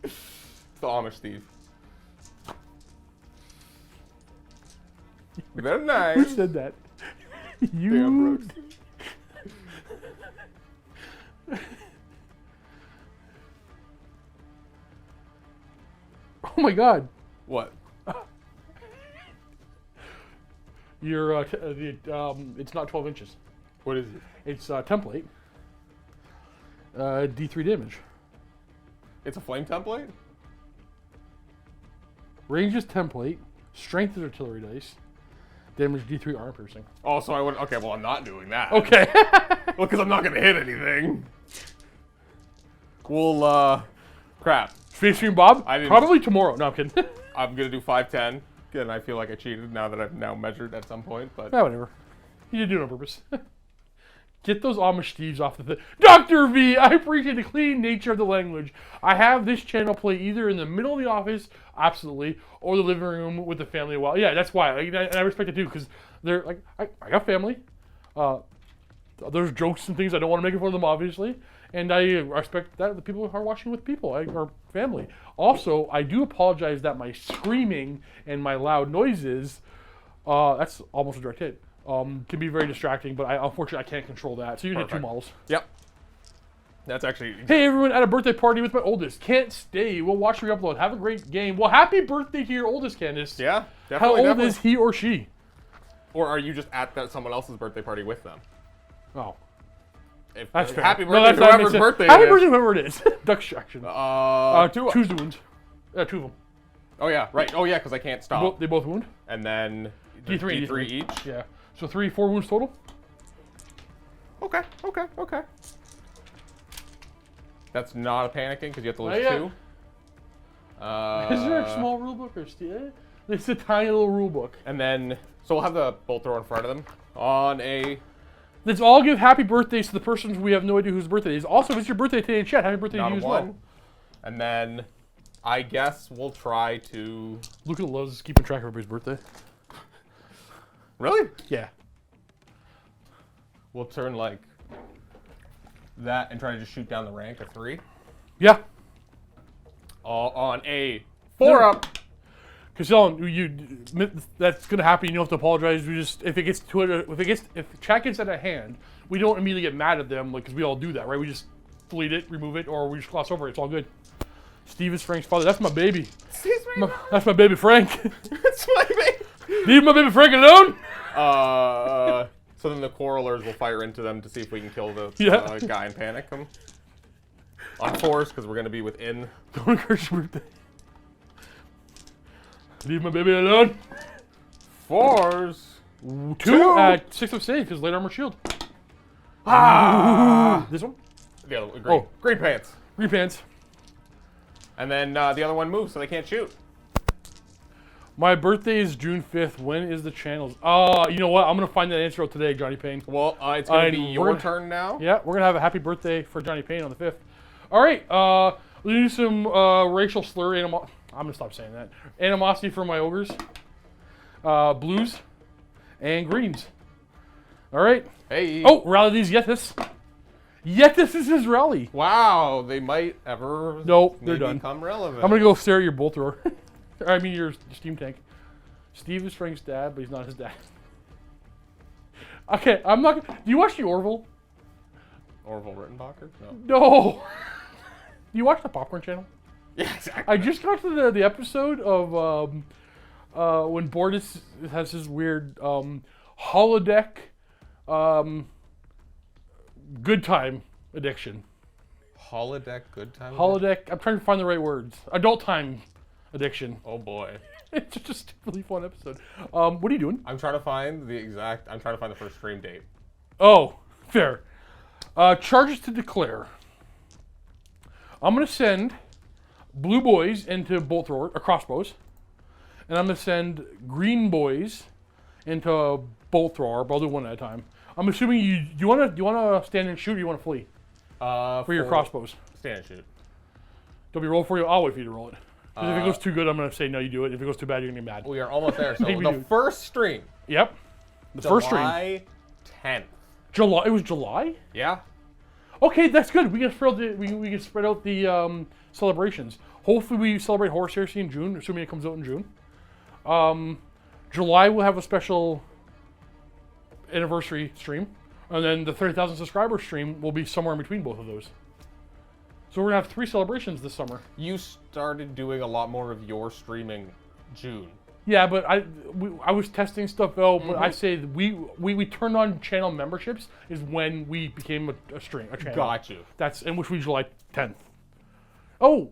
It's the Amish thief. Very nice. Who said that? You. Damn, Brooks. Oh my God. What? You're it's not 12 inches. What is it? It's template. D3 damage. It's a flame template? Range is template. Strength is artillery dice. Damage D3 armor piercing. Oh, so I would. Okay, well, I'm not doing that. Okay. Well, because I'm not going to hit anything. Well, crap. Space Stream Bob? I didn't- Probably tomorrow. No, I'm kidding. I'm going to do 510. Again, I feel like I cheated now that I've now measured at some point, but Yeah, whatever. You didn't do it on purpose. Get those Amish thieves off the thing. Dr. V, I appreciate the clean nature of the language. I have this channel play either in the middle of the office, absolutely, or the living room with the family. Well, yeah, that's why. And I respect it too, because they're like, I got family. There's jokes and things. I don't want to make it fun of them, obviously. And I respect that the people are watching with people, or family. Also, I do apologize that my screaming and my loud noises, that's almost a direct hit, can be very distracting, but unfortunately I can't control that. So you get 2 models. Yep. That's actually... Hey everyone, at a birthday party with my oldest. Can't stay. We'll watch the upload. Have a great game. Well, happy birthday to your oldest, Candace. Yeah, definitely. How old definitely. is he or she? Or are you just at someone else's birthday party with them? Oh. If, That's fair. Happy No, birthday to whoever's birthday Happy it is. birthday, whoever it is. Duck distraction. Two. Two wounds. 2 of them. Oh, yeah, right. Oh, yeah, because I can't stop. They both wound. And then D3 each. Yeah. So 4 wounds total. Okay. That's not a panicking because you have to lose Not 2. Is there a small rule book or still? It's a tiny little rule book. And then, so we'll have the bolt thrower in front of them on a... Let's all give happy birthdays to the persons we have no idea whose birthday it is. Also, if it's your birthday today in chat, happy birthday to you as well. And then, I guess we'll try to... Luca loves keeping track of everybody's birthday. Really? Yeah. We'll turn like that and try to just shoot down the rank of 3. Yeah. On a 4-up. Because that's gonna happen. You don't have to apologize. We just if chat gets out of hand, we don't immediately get mad at them, like because we all do that, right? We just delete it, remove it, or we just gloss over it. It's all good. Steve is Frank's father. That's my baby. Excuse me. That's my baby Frank. That's my baby. Leave my baby Frank alone. So then the quarrelers will fire into them to see if we can kill the guy and panic him. On 4s, because we're gonna be within. Don't encourage your birthday. Leave my baby alone. 4s. 2 at 6 of save because light armor shield. This one? The other green. Oh. Green pants. Green pants. And then the other one moves, so they can't shoot. My birthday is June 5th. When is the channels? You know what? I'm gonna find that answer out today, Johnny Payne. Well, it's gonna be your turn now. Yeah, we're gonna have a happy birthday for Johnny Payne on the 5th. All right. We'll do some racial slur animal. I'm gonna stop saying that. Animosity for my ogres. Blues and greens. All right. Hey. Oh, rally these Yetis. Yetis is his rally. Wow, they might ever. Nope, they're done. Become relevant. I'm gonna go stare at your bolt thrower. I mean your steam tank. Steve is Frank's dad, but he's not his dad. Okay, I'm not. Do you watch the Orville? Orville Rittenbacher? No. No. Do you watch the Popcorn Channel? Yeah, exactly. I just got to the episode of when Bortus has his weird holodeck good time addiction. Holodeck good time? Holodeck, I'm trying to find the right words. Adult time addiction. Oh boy. It's just a really fun episode. What are you doing? I'm trying to find the first stream date. Oh, fair. Charges to declare. I'm going to send blue boys into bolt thrower, crossbows. And I'm going to send green boys into bolt thrower, but I'll do one at a time. I'm assuming you want to stand and shoot or you want to flee? For your crossbows. Stand and shoot. Don't be roll for you. I'll wait for you to roll it. Because if it goes too good, I'm going to say no, you do it. If it goes too bad, you're going to be mad. We are almost there. So Maybe the do. first stream. Yep. The first stream. July 10th. July. It was July? Yeah. Okay, that's good. We can spread out the celebrations. Hopefully, we celebrate Horse Heresy in June, assuming it comes out in June. July we'll have a special anniversary stream, and then the 30,000 subscriber stream will be somewhere in between both of those. So we're gonna have 3 celebrations this summer. You started doing a lot more of your streaming June. Yeah, but I was testing stuff out. But I say that we turned on channel memberships is when we became a channel. Got you. That's in which we July 10th. Oh,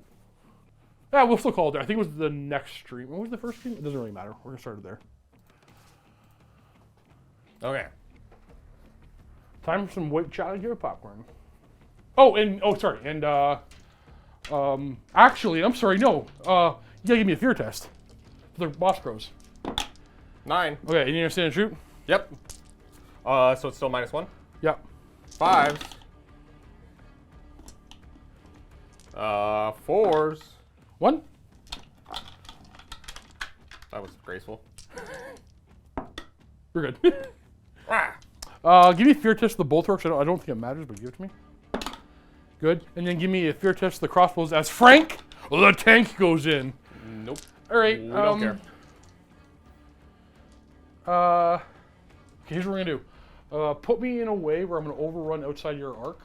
yeah, we'll still call it there. I think it was the next stream. What was the first stream? It doesn't really matter. We're gonna start it there. Okay. Time for some white chocolate here, popcorn. Oh, sorry, and actually, I'm sorry, no. You gotta give me a fear test for the boss crows. 9. Okay, you need to stand and shoot? Yep. So it's still -1? Yep. 5s. 4s. 1. That was graceful. We're good. Give me fear test of the bolt torch. I don't think it matters, but give it to me. Good. And then give me a fear test of the crossbows as Frank. The tank goes in. Nope. All right. We don't care. Okay, here's what we're gonna do. Put me in a way where I'm gonna overrun outside your arc.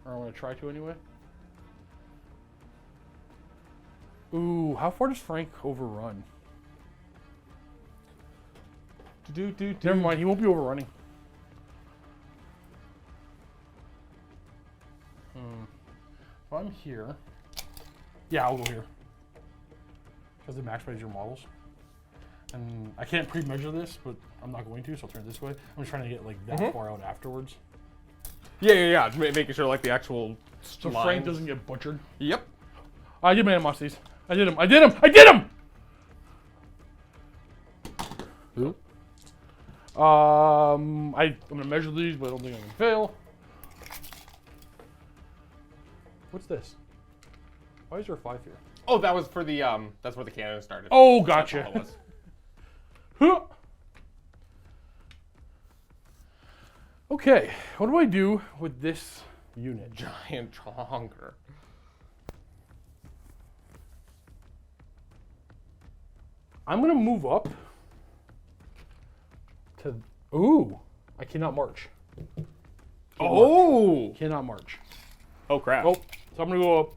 Or I'm gonna try to anyway. Ooh, how far does Frank overrun? Never mind, he won't be overrunning. If I'm here, yeah, I'll go here. Because it maximizes your models. And I can't pre-measure this, but I'm not going to, so I'll turn it this way. I'm just trying to get like that far out afterwards. Yeah. Making sure like the actual So lines. Frank doesn't get butchered. Yep. I did my animosities. I did him! Ooh. I'm gonna measure these, but I don't think I'm gonna fail. What's this? Why is there a 5 here? Oh, that was for the that's where the cannon started. Oh, That's gotcha. all it was. Huh. Okay, what do I do with this unit? Giant chonker. I'm gonna move up to. Ooh, I cannot march. Oh! Cannot march. Oh crap. Oh, so I'm gonna go up.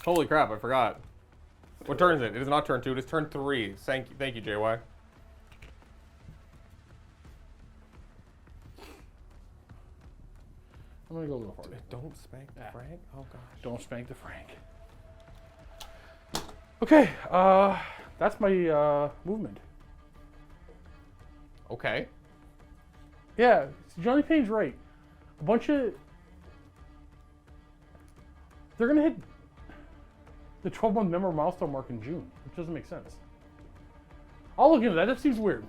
Holy crap, I forgot. What turn is it? It is not turn 2, it is turn 3. Thank you, JY. I'm gonna go a little farther. Don't spank the Frank? Oh gosh. Don't spank the Frank. Okay, that's my movement. Okay. Yeah, Johnny Payne's right. A bunch of... They're gonna hit the 12-month member milestone mark in June, which doesn't make sense. I'll look into that. That seems weird.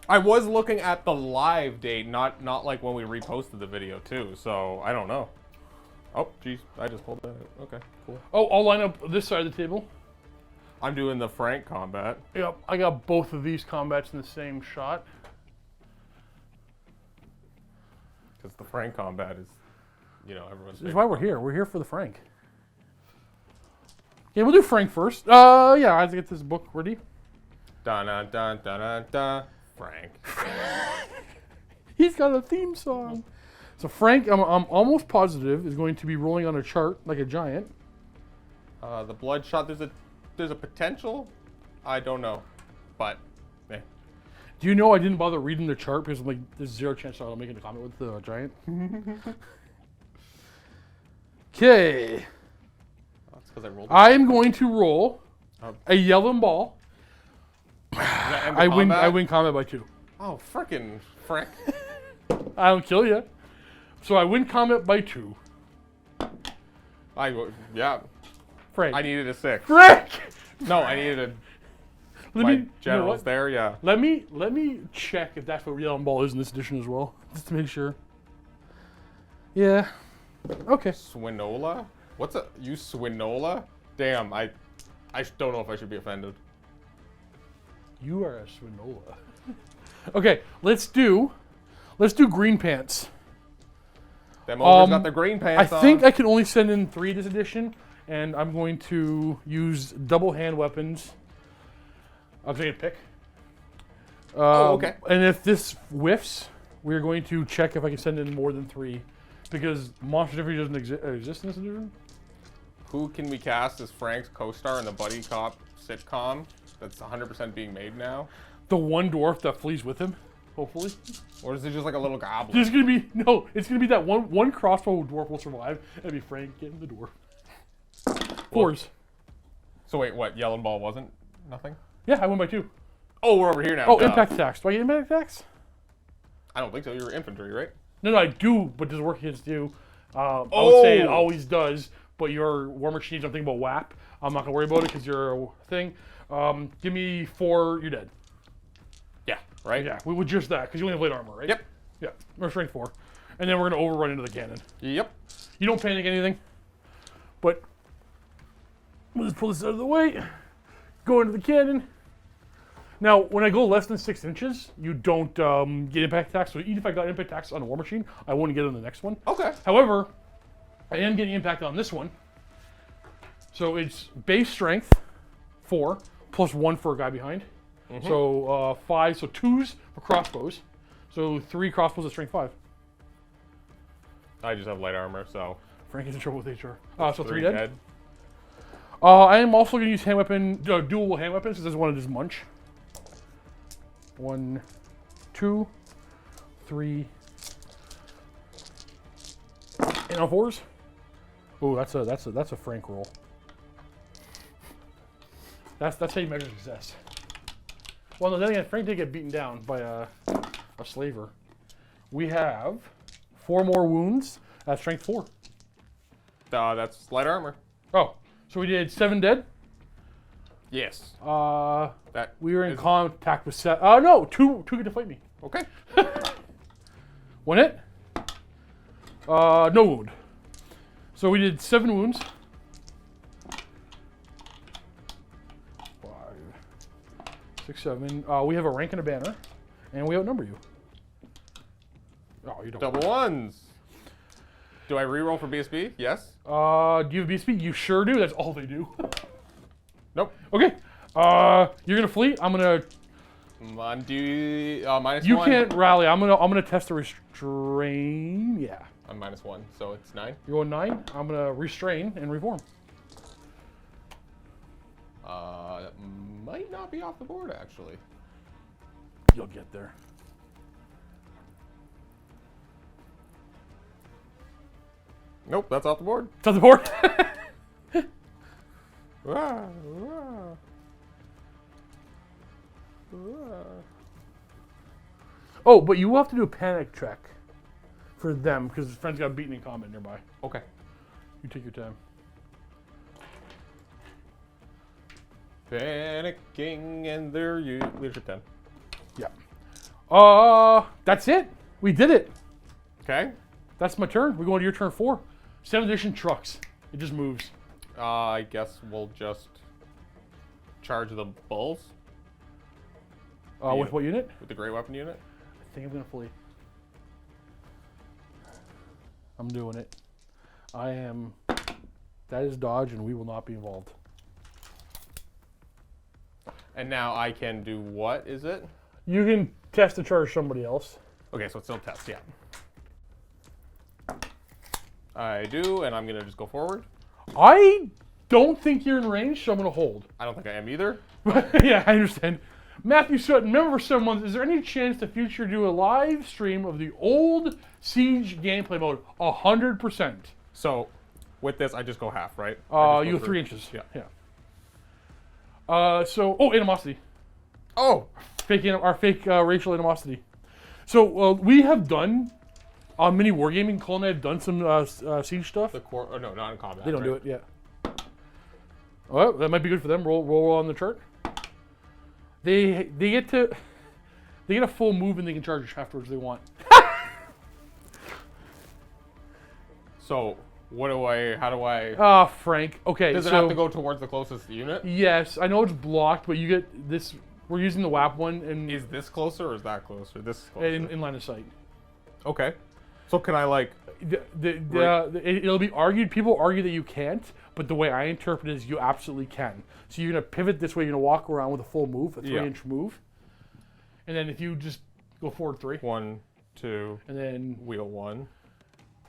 I was looking at the live date, not like when we reposted the video too, so I don't know. Oh, geez, I just pulled that out. Okay, cool. Oh, I'll line up this side of the table. I'm doing the Frank combat. Yep, I got both of these combats in the same shot. Because the Frank combat is, you know, everyone's This is favorite. why we're here. We're here for the Frank. Yeah, we'll do Frank first. Yeah, I have to get this book ready. Dun dun dun dun dun dun. Frank. He's got a theme song. So Frank, I'm almost positive, is going to be rolling on a chart like a giant. The bloodshot, there's a potential. I don't know, but eh. Do you know I didn't bother reading the chart because I'm like, there's zero chance I'll make a comment with the giant. Okay. That's because I rolled. I'm going to roll Oh. a yellow ball. Does that end the I win combat? combat by 2. Oh, frickin' Frank. I don't kill you. So I win combat by 2. Yeah. Frank. I needed a 6. Frank! No, I needed a. Let My me, you know general's what? there, yeah. Let me check if that's what yellow ball is in this edition as well, just to make sure. Yeah. Okay. Swinola? What's a you Swinola? Damn, I don't know if I should be offended. You are a Swinola. Okay, let's do green pants. Them ogres got their green pants I on. think I can only send in 3 this edition, and I'm going to use double hand weapons. I'm taking a pick. Okay. And if this whiffs, we're going to check if I can send in more than 3, because Monster Difference doesn't exist in this edition. Who can we cast as Frank's co-star in the buddy cop sitcom that's 100% being made now? The one dwarf that flees with him, hopefully. Or is it just like a little goblin? There's gonna be it's gonna be that one crossbow dwarf will survive, and it'll be Frank getting the dwarf. 4s. So wait, what? Yellow Ball wasn't nothing? Yeah, I win by 2. Oh, we're over here now. Oh, duh. impact attacks. Do I get impact attacks? I don't think so. You're infantry, right? No, I do, but does it work against you? I would say it always does, but your war machines, I'm thinking about WAP. I'm not gonna worry about it because you're a thing. Give me 4, you're dead. Yeah. right? Yeah, with just that, because you only have light armor, right? Yep. Yeah, or strength 4. And then we're going to overrun into the cannon. Yep. You don't panic anything, but we'll just pull this out of the way, go into the cannon. Now, when I go less than 6 inches, you don't get impact tax. So even if I got impact tax on a war machine, I wouldn't get it on the next one. Okay. However, I am getting impact on this one. So it's base strength 4 plus 1 for a guy behind. So 5, so 2s for crossbows. So 3 crossbows at strength 5. I just have light armor, so. Frank is in trouble with HR. So 3 dead. dead. I am also going to use hand weapon, dual hand weapons, because I just want to just munch. 1, 2, 3, and on 4s. Oh, that's a Frank roll. That's how you measure success. Well, no, then again, Frank did get beaten down by a slaver. We have 4 more wounds at strength 4. That's light armor. Oh, so we did 7 dead. Yes. That We were in is- contact with 7. No, 2 get to fight me. Okay. 1 hit. No wound. So we did 7 wounds. 5, 6, 7. We have a rank and a banner, and we outnumber you. Oh, you don't. Double ones. Do I reroll for BSB? Yes. Do you have BSP? You sure do. That's all they do. Nope. Okay. You're gonna flee. I'm gonna. Undo minus You 1. can't rally. I'm gonna test the restrain. Yeah. I'm minus 1, so it's 9. You're going 9. I'm gonna restrain and reform. That might not be off the board actually. You'll get there. Nope, that's off the board. It's on the board. Ah, ah. Ah. Oh, but you will have to do a panic check for them because his friends got beaten in combat nearby. Okay. You take your time. Panicking and their leadership 10. Yeah. That's it. We did it. Okay. That's my turn. We're going to your turn 4. 7th edition trucks. It just moves. I guess we'll just charge the bulls With what unit? with the great weapon unit. I think I'm gonna flee. I'm doing it. I am. That is dodge, and we will not be involved. And now I can do what is it? You can test to charge somebody else. Okay, so it's still test, yeah. I do, and I'm gonna just go forward. I don't think you're in range, so I'm gonna hold. I don't think I am either. Yeah, I understand. Matthew Sutton, member for 7 months. Is there any chance the future do a live stream of the old Siege gameplay mode? 100%. So with this, I just go half, right? You have 3 inches. Yeah. Animosity. Oh, Our fake racial animosity. So we have done mini wargaming. Cole and I have done some Siege stuff. the core. Oh no, not in combat. They don't right? do it yet. Well, that might be good for them. Roll on the chart. They get a full move and they can charge afterwards if they want. So how do I? Frank. Okay. Does it have to go towards the closest unit? Yes, I know it's blocked, but you get this. We're using the WAP one and Is this closer or is that closer? This is closer. in line of sight. Okay. So can I like? It'll be argued. People argue that you can't, but the way I interpret it is you absolutely can. So you're gonna pivot this way. You're gonna walk around with a full move, a 3-inch move, and then if you just go forward 3, 1, 2, and then wheel 1.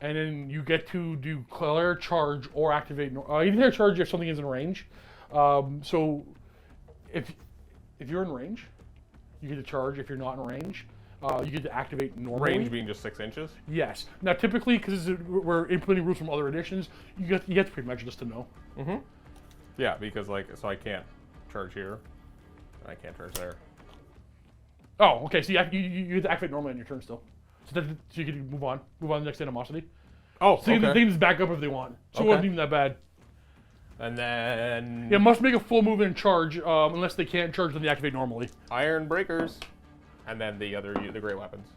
and then you get to do clear charge or activate. You can declare charge if something is in range. So if you're in range, you get to charge. If you're not in range, you get to activate normally. Range being just 6 inches. Yes. Now, typically, because we're implementing rules from other editions, you get to pretty much just to know. Mm-hmm. Yeah, because so I can't charge here. And I can't charge there. Oh, okay. So you get to activate normally on your turn still. So you can move on to the next animosity. Oh, So they can just back up if they want. So it wasn't even that bad. And then Yeah, must make a full move and charge unless they can't charge, then they activate normally. iron breakers. And then the great weapons.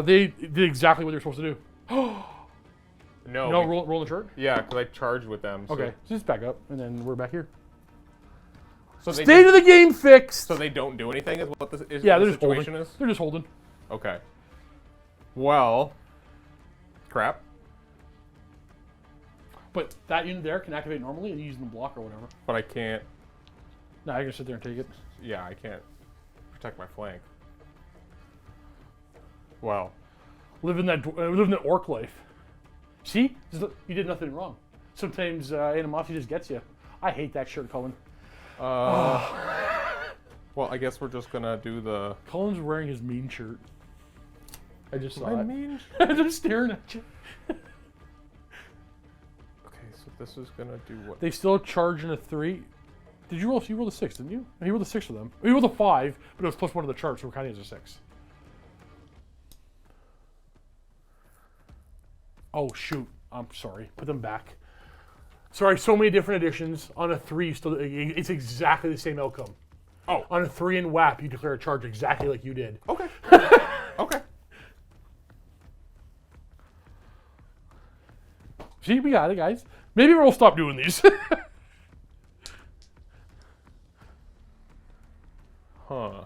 They did exactly what they're supposed to do. No. No, roll the chart. Yeah, because I charged with them. So, Okay, so just back up, and then we're back here. So they State of the game fixed. So they don't do anything, is what the Yeah, they're the just holding. situation is? They're just holding. Okay. Well, crap. But that unit there can activate normally and use the block or whatever. But I can't. Nah, I can sit there and take it. Yeah, I can't protect my flank. Well, Living that orc life. See, you did nothing wrong. Sometimes animosity just gets you. I hate that shirt, Cullen. well, I guess we're just gonna do the. Cullen's wearing his mean shirt. I just saw My it. mean. I'm just staring at you. Okay, so this is gonna do what? They still charge in a 3. Did you roll? You rolled a 6, didn't you? He rolled a 6 for them. He rolled a 5, but it was +1 to the chart, so it kind of is a 6. Oh shoot! I'm sorry. Put them back. Sorry, so many different additions. On a 3, still it's exactly the same outcome. Oh. On a 3 in WAP, you declare a charge exactly like you did. Okay. Okay. See, we got it, guys. Maybe we'll stop doing these. Huh.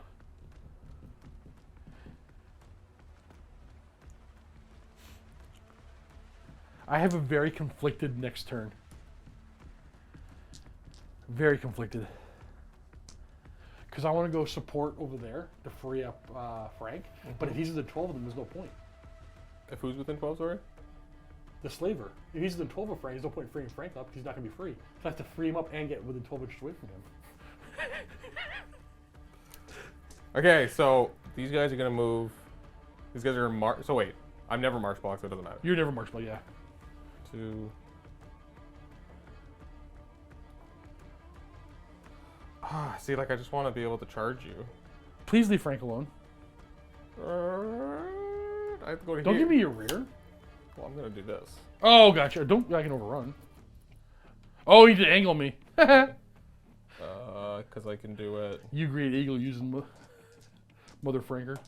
I have a very conflicted next turn. Very conflicted. Because I want to go support over there to free up Frank. But if he's within 12 of them, there's no point. If who's within 12, sorry? The slaver. If he's within 12 of Frank, there's no point in freeing Frank up because he's not going to be free. So I have to free him up and get within 12 inches away from him. Okay, so these guys are gonna move. These guys are march. So wait, I'm never march block, so it doesn't matter. You're never marked, but yeah. 2. See, like I just want to be able to charge you. Please leave Frank alone. I have to go to Don't here. give me your rear. Well, I'm gonna do this. Oh, gotcha. Don't. I can overrun. Oh, you did angle me. Because I can do it You great eagle using Mother Franker.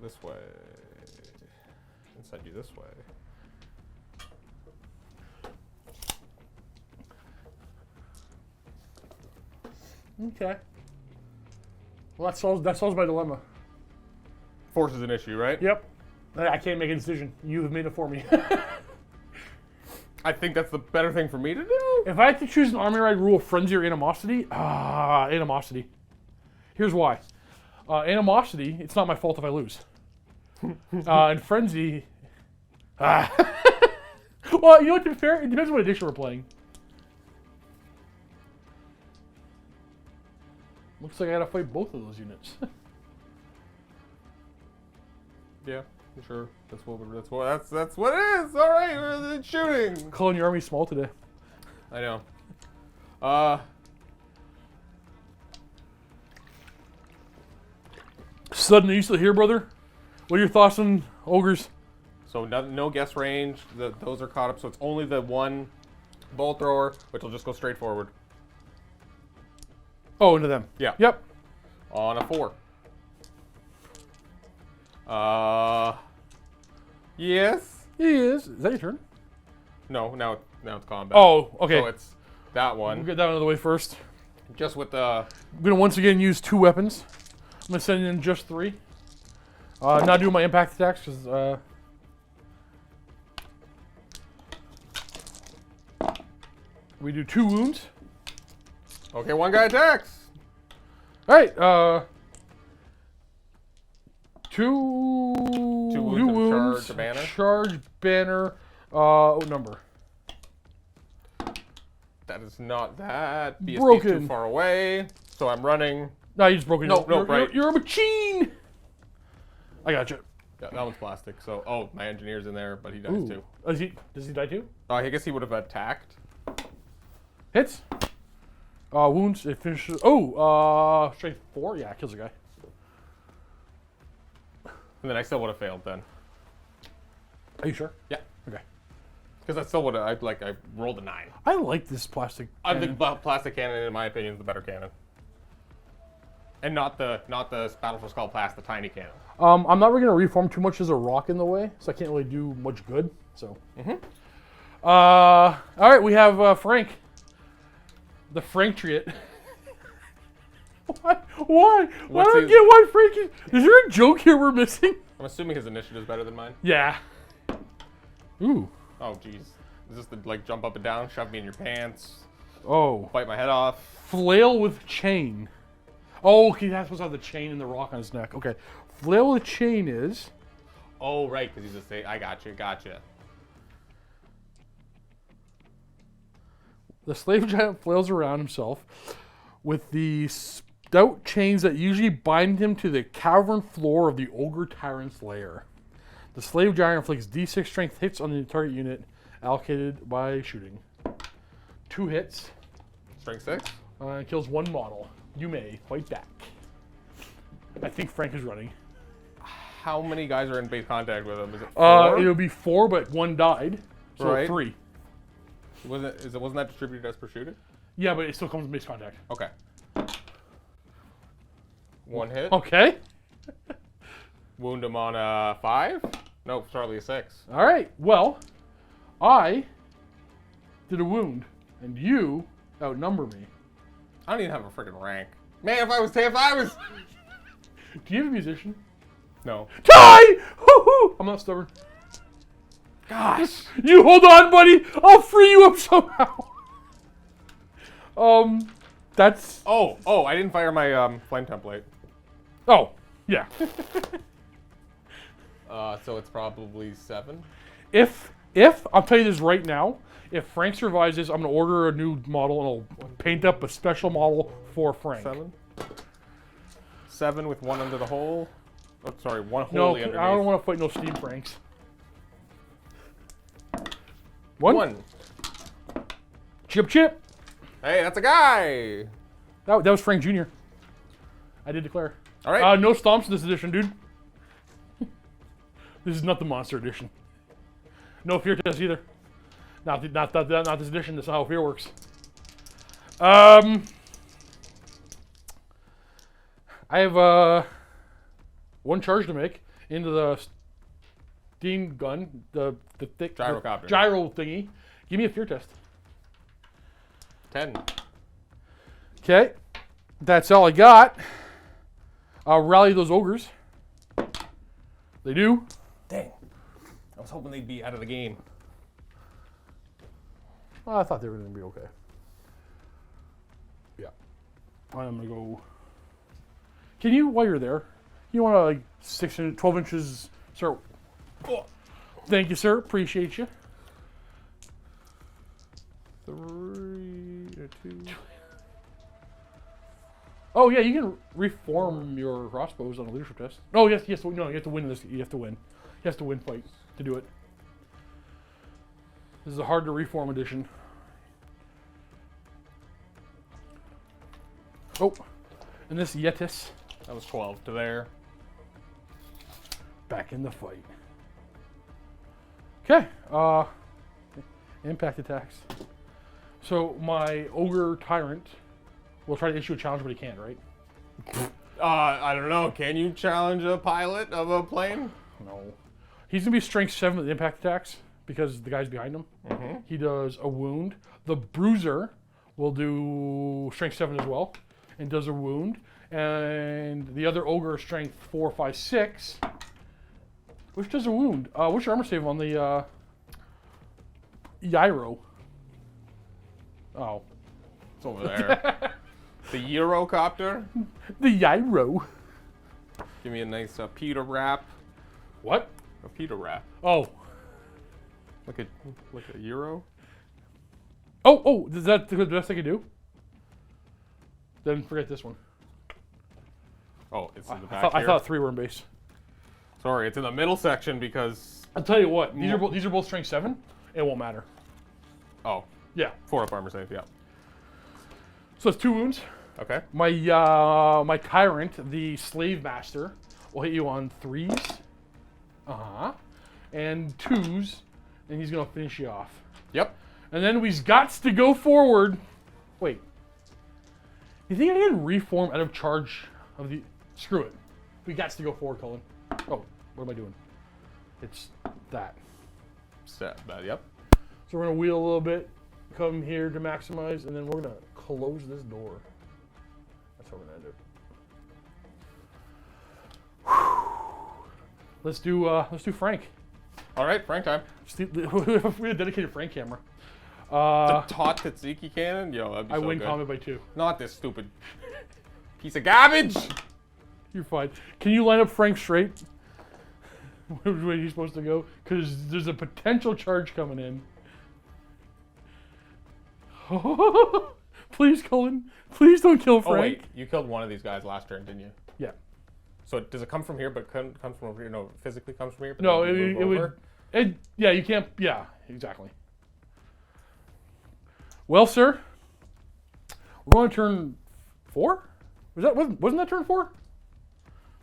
this way. And send you this way. Okay. Well, that solves my dilemma. Force is an issue, right? Yep. I can't make a decision. You have made it for me. I think that's the better thing for me to do. If I had to choose an army ride rule, frenzy or animosity, animosity. Here's why. Animosity, it's not my fault if I lose. And frenzy, well, you know what, to be fair, it depends on what edition we're playing. Looks like I gotta fight both of those units. Yeah, sure. That's what it is. All right, we're shooting. Cullen, your army's small today. I know. Sudden, are you still here, brother? What are your thoughts on ogres? So no guess range. Those are caught up. So it's only the one bolt thrower, which will just go straight forward. Oh, into them. Yeah. Yep. On a 4. Yes. He is. Is that your turn? No. Now it's combat. Oh, okay. So it's that We'll one. get that out of the way first. Just with the. I'm gonna once again use 2 weapons. I'm gonna send in just 3. Not doing my impact attacks because we do 2 wounds. Okay, one guy attacks. All right. 2 wounds new and wounds. charge a banner? Charge banner. Number. That is not that. BSB is Broken. too far away. So I'm running. No, you just broke it. No, right. You're a machine. I got you. Yeah, that one's plastic. So my engineer's in there, but he dies too. Does he die too? I guess he would have attacked. Hits. Wounds. It finishes. Oh, strength 4. Yeah, kills a guy. And then I still would have failed then. Are you sure? Yeah. Okay. Because I still would have, I rolled a 9. I like this plastic. I think cannon. plastic cannon, in my opinion, is the better cannon. And not the Battle for Skull Pass, the tiny cannon. I'm not really gonna reform too much. There's a rock in the way, so I can't really do much good. So. All right, we have Frank. The Franktriot. Why? Why? Why don't I get why Frank is there a joke here we're missing? I'm assuming his initiative is better than mine. Yeah. Ooh. Oh, jeez. Is this the, like, jump up and down, shove me in your pants, Oh. bite my head off? Flail with chain. Oh, okay, that's supposed to have the chain and the rock on his neck. Okay. Flail with chain is... Oh, right, because he's a say. I gotcha. The slave giant flails around himself with the stout chains that usually bind him to the cavern floor of the Ogre Tyrant's lair. The slave giant inflicts D6 strength hits on the target unit allocated by shooting. 2 hits. Strength 6? And kills 1 model. You may fight back. I think Frank is running. How many guys are in base contact with him? Is it 4? It'll be 4, but 1 died. So Right. 3. Wasn't that distributed as per shooting? Yeah, but it still comes with base contact. Okay. 1 hit. Okay. Wound him on a 5? Nope, Charlie a 6. All right. Well, I did a wound, and you outnumber me. I don't even have a freaking rank. Man, if I was... Do you have a musician? No. Die! Hoo-hoo! I'm not stubborn. Gosh. You hold on, buddy. I'll free you up somehow. That's. Oh, I didn't fire my flame template. Oh, yeah. So it's probably 7. If I'll tell you this right now, if Frank survives this, I'm gonna order a new model and I'll paint up a special model for Frank. 7 with 1 under the hole. Oh, sorry, 1 No, wholly underneath. I don't want to fight no Steam Franks. 1. Chip, chip. Hey, that's a guy. That was Frank Jr. I did declare. All right. No stomps in this edition, dude. This is not the monster edition. No fear test either. Not this edition. That's not how fear works. I have 1 charge to make into the steam gun, the thick Gyrocopter. gyro thingy. Give me a fear test. 10. Okay, that's all I got. I'll rally those ogres. They do. Dang. I was hoping they'd be out of the game. Well, I thought they were going to be okay. Yeah. I'm going to go... Can you, while you're there, you want to, like, 12 inches... Sir. Oh. Thank you, sir. Appreciate you. 3 or 2. Oh, yeah, you can reform your crossbows on a leadership test. Oh, yes, no, you have to win this. You have to win. You have to win fight to do it. This is a hard to reform edition. Oh, and this Yetis That was 12 to there. back in the fight. Okay, impact attacks. So my Ogre Tyrant will try to issue a challenge, but he can't, right? I don't know. Can you challenge a pilot of a plane? No. He's gonna be strength 7 with impact attacks because the guy's behind him. Mm-hmm. He does a wound. The Bruiser will do strength 7 as well and does a wound. And the other Ogre strength 4, 5, 6, which does a wound. What's your armor save on the Gyro? Oh. It's over there. The Eurocopter. The Gyro. Give me a nice Peter wrap. What? A Peter wrap. Oh. Like a Euro. Oh, is that the best I can do? Then forget this one. Oh, it's in the back I here. thought 3 were in base. Sorry, it's in the middle section because... I'll tell you what, these are both strength 7. It won't matter. Oh, Yeah. 4 up armor save, yeah. So it's 2 wounds. Okay. My Tyrant, the Slave Master, will hit you on 3s. And 2s, and he's gonna finish you off. Yep. And then we've got to go forward. Wait. You think I can reform out of charge of the. Screw it. We got to go forward, Cullen. Oh, what am I doing? It's that. Set that. Yep. So we're gonna wheel a little bit, come here to maximize, and then we're gonna close this door. That's how we're gonna do. Let's do Frank. All right, Frank time. We had a dedicated Frank camera. The taut Tzatziki cannon? Yo, that'd be I so win good. combat by 2. Not this stupid piece of garbage. You're fine. Can you line up Frank straight? Which way he's supposed to go? Because there's a potential charge coming in. Please, Cullen. Please don't kill Frank. Oh wait, you killed one of these guys last turn, didn't you? Yeah. So does it come from here, but comes from over here? No, physically comes from here. But No, then you move over? yeah, you can't. Yeah, exactly. Well, sir, we're on turn 4. Wasn't that turn 4?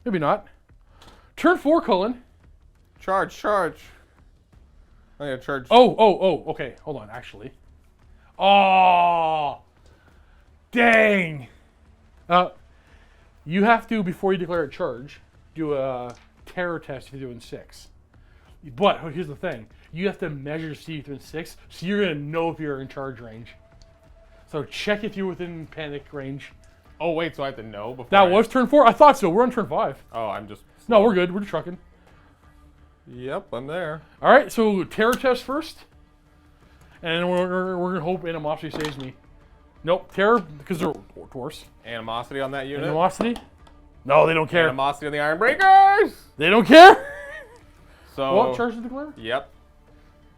Maybe not. Turn 4, Cullen. Charge. I gotta charge. Oh, okay. Hold on, actually. Oh, dang. You have to, before you declare a charge, do a terror test if you're doing 6. But here's the thing. You have to measure to see if you're doing 6, so you're going to know if you're in charge range. So check if you're within panic range. Oh wait, so I have to know before. That was turn 4? I thought so. We're on turn 5. Oh, I'm just. No, we're good. We're just trucking. Yep, I'm there. All right, so terror test first. And we're going to hope animosity saves me. Nope, terror, because they're dwarfs. Animosity on that unit. Animosity? No, they don't care. Animosity on the Iron Breakers. They don't care. So. What charge to declare? Yep.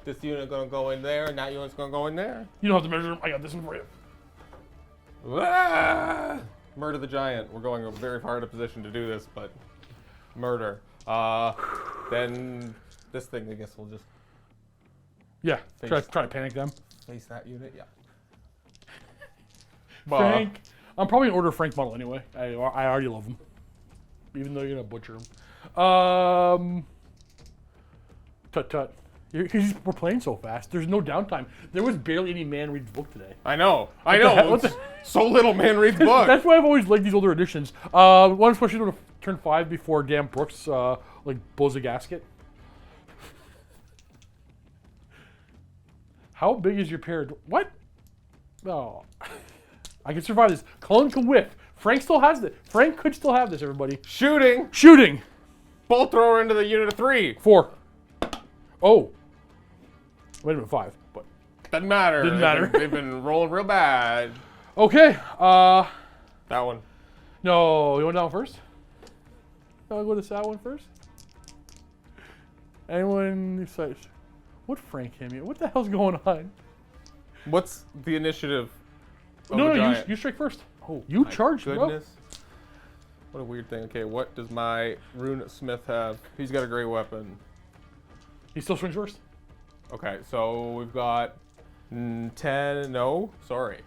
This unit gonna go in there, and that unit's gonna go in there. You don't have to measure them. I got this one for you. Ah! Murder the giant. We're going a very hard a position to do this, but murder. Then this thing, I guess we'll just Yeah, try to panic them. face that unit. Yeah. Frank, I'm probably gonna order a Frank model anyway. I already love him, even though you're gonna butcher him. Tut. We're playing so fast. There's no downtime. There was barely any man reads book today. I know. What the- So little man reads book. That's why I've always liked these older editions. One especially to turn 5 before Dan Brooks blows a gasket. How big is your pair? What? Oh, I can survive this. Cullen can whiff. Frank still has it. Frank could still have this. Everybody. Shooting. Bolt thrower into the unit of 3. 4. Oh. Wait a minute, 5. But Doesn't matter. Didn't matter. They've been rolling real bad. okay. That one. No, you want that one first? I'll go to that one first. Anyone excited? What Frank came here? What the hell's going on? What's the initiative? Of No, the no, giant? you strike first. Oh, you charged, bro. Goodness. What a weird thing. Okay, what does my rune smith have? He's got a great weapon. He still swings first. Okay, so we've got 10. No, sorry.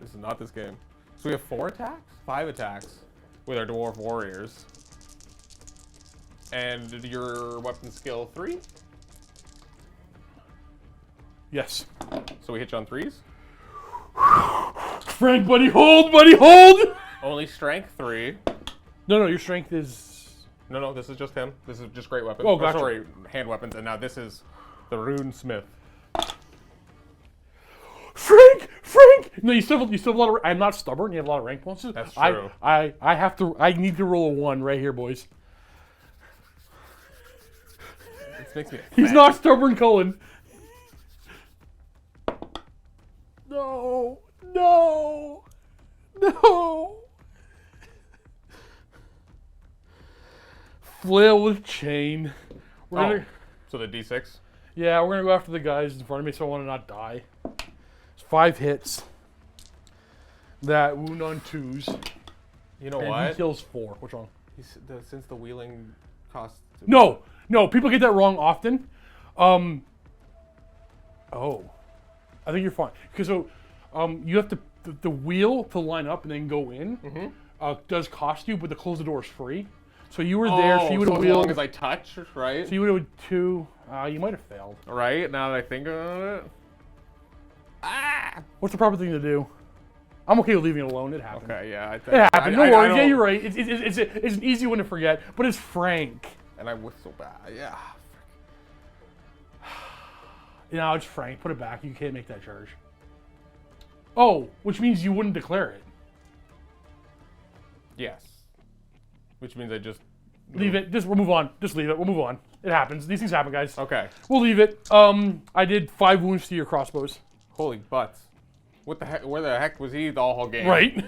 This is not this game. So we have 4 attacks? 5 attacks with our dwarf warriors. And your weapon skill 3? Yes. So we hit you on 3s? Frank, buddy, hold, buddy, hold! Only strength 3. No, your strength is... No, this is just him. This is just great weapons. Oh, gotcha. Sorry, hand weapons. And now this is the rune smith. Frank! No, you still have a lot of... I'm not stubborn. You have a lot of rank bonuses. That's true. I need to roll a 1 right here, boys. This makes me He's fat. not stubborn, Cullen. No. Flail with chain. We're gonna... So the D6? Yeah, we're gonna go after the guys in front of me, so I want to not die. It's 5 hits. That wound on 2s. You know And what? he kills 4. What's wrong? Since the wheeling costs... No, people get that wrong often. Oh, I think you're fine. Because you have to the wheel to line up and then go in. Does cost you, but to close the door is free. So you were there. So you would have as wheeled. long as I touch, right? So you would have 2. You might have failed. Right now that I think about it. Ah! What's the proper thing to do? I'm okay with leaving it alone. It happened. Okay, yeah. I think, It happened. No I worries. Yeah, don't- you're right. It's an easy one to forget, but it's Frank. And I whistle bad. Yeah. You know, it's Frank. Put it back. You can't make that charge. Oh, which means you wouldn't declare it. Yes. Which means I just Leave it. We'll move on. Just leave it. We'll move on. It happens. These things happen, guys. Okay. We'll leave it. I did 5 wounds to your crossbows. Holy butts. What the heck? Where the heck was he the whole game? Right.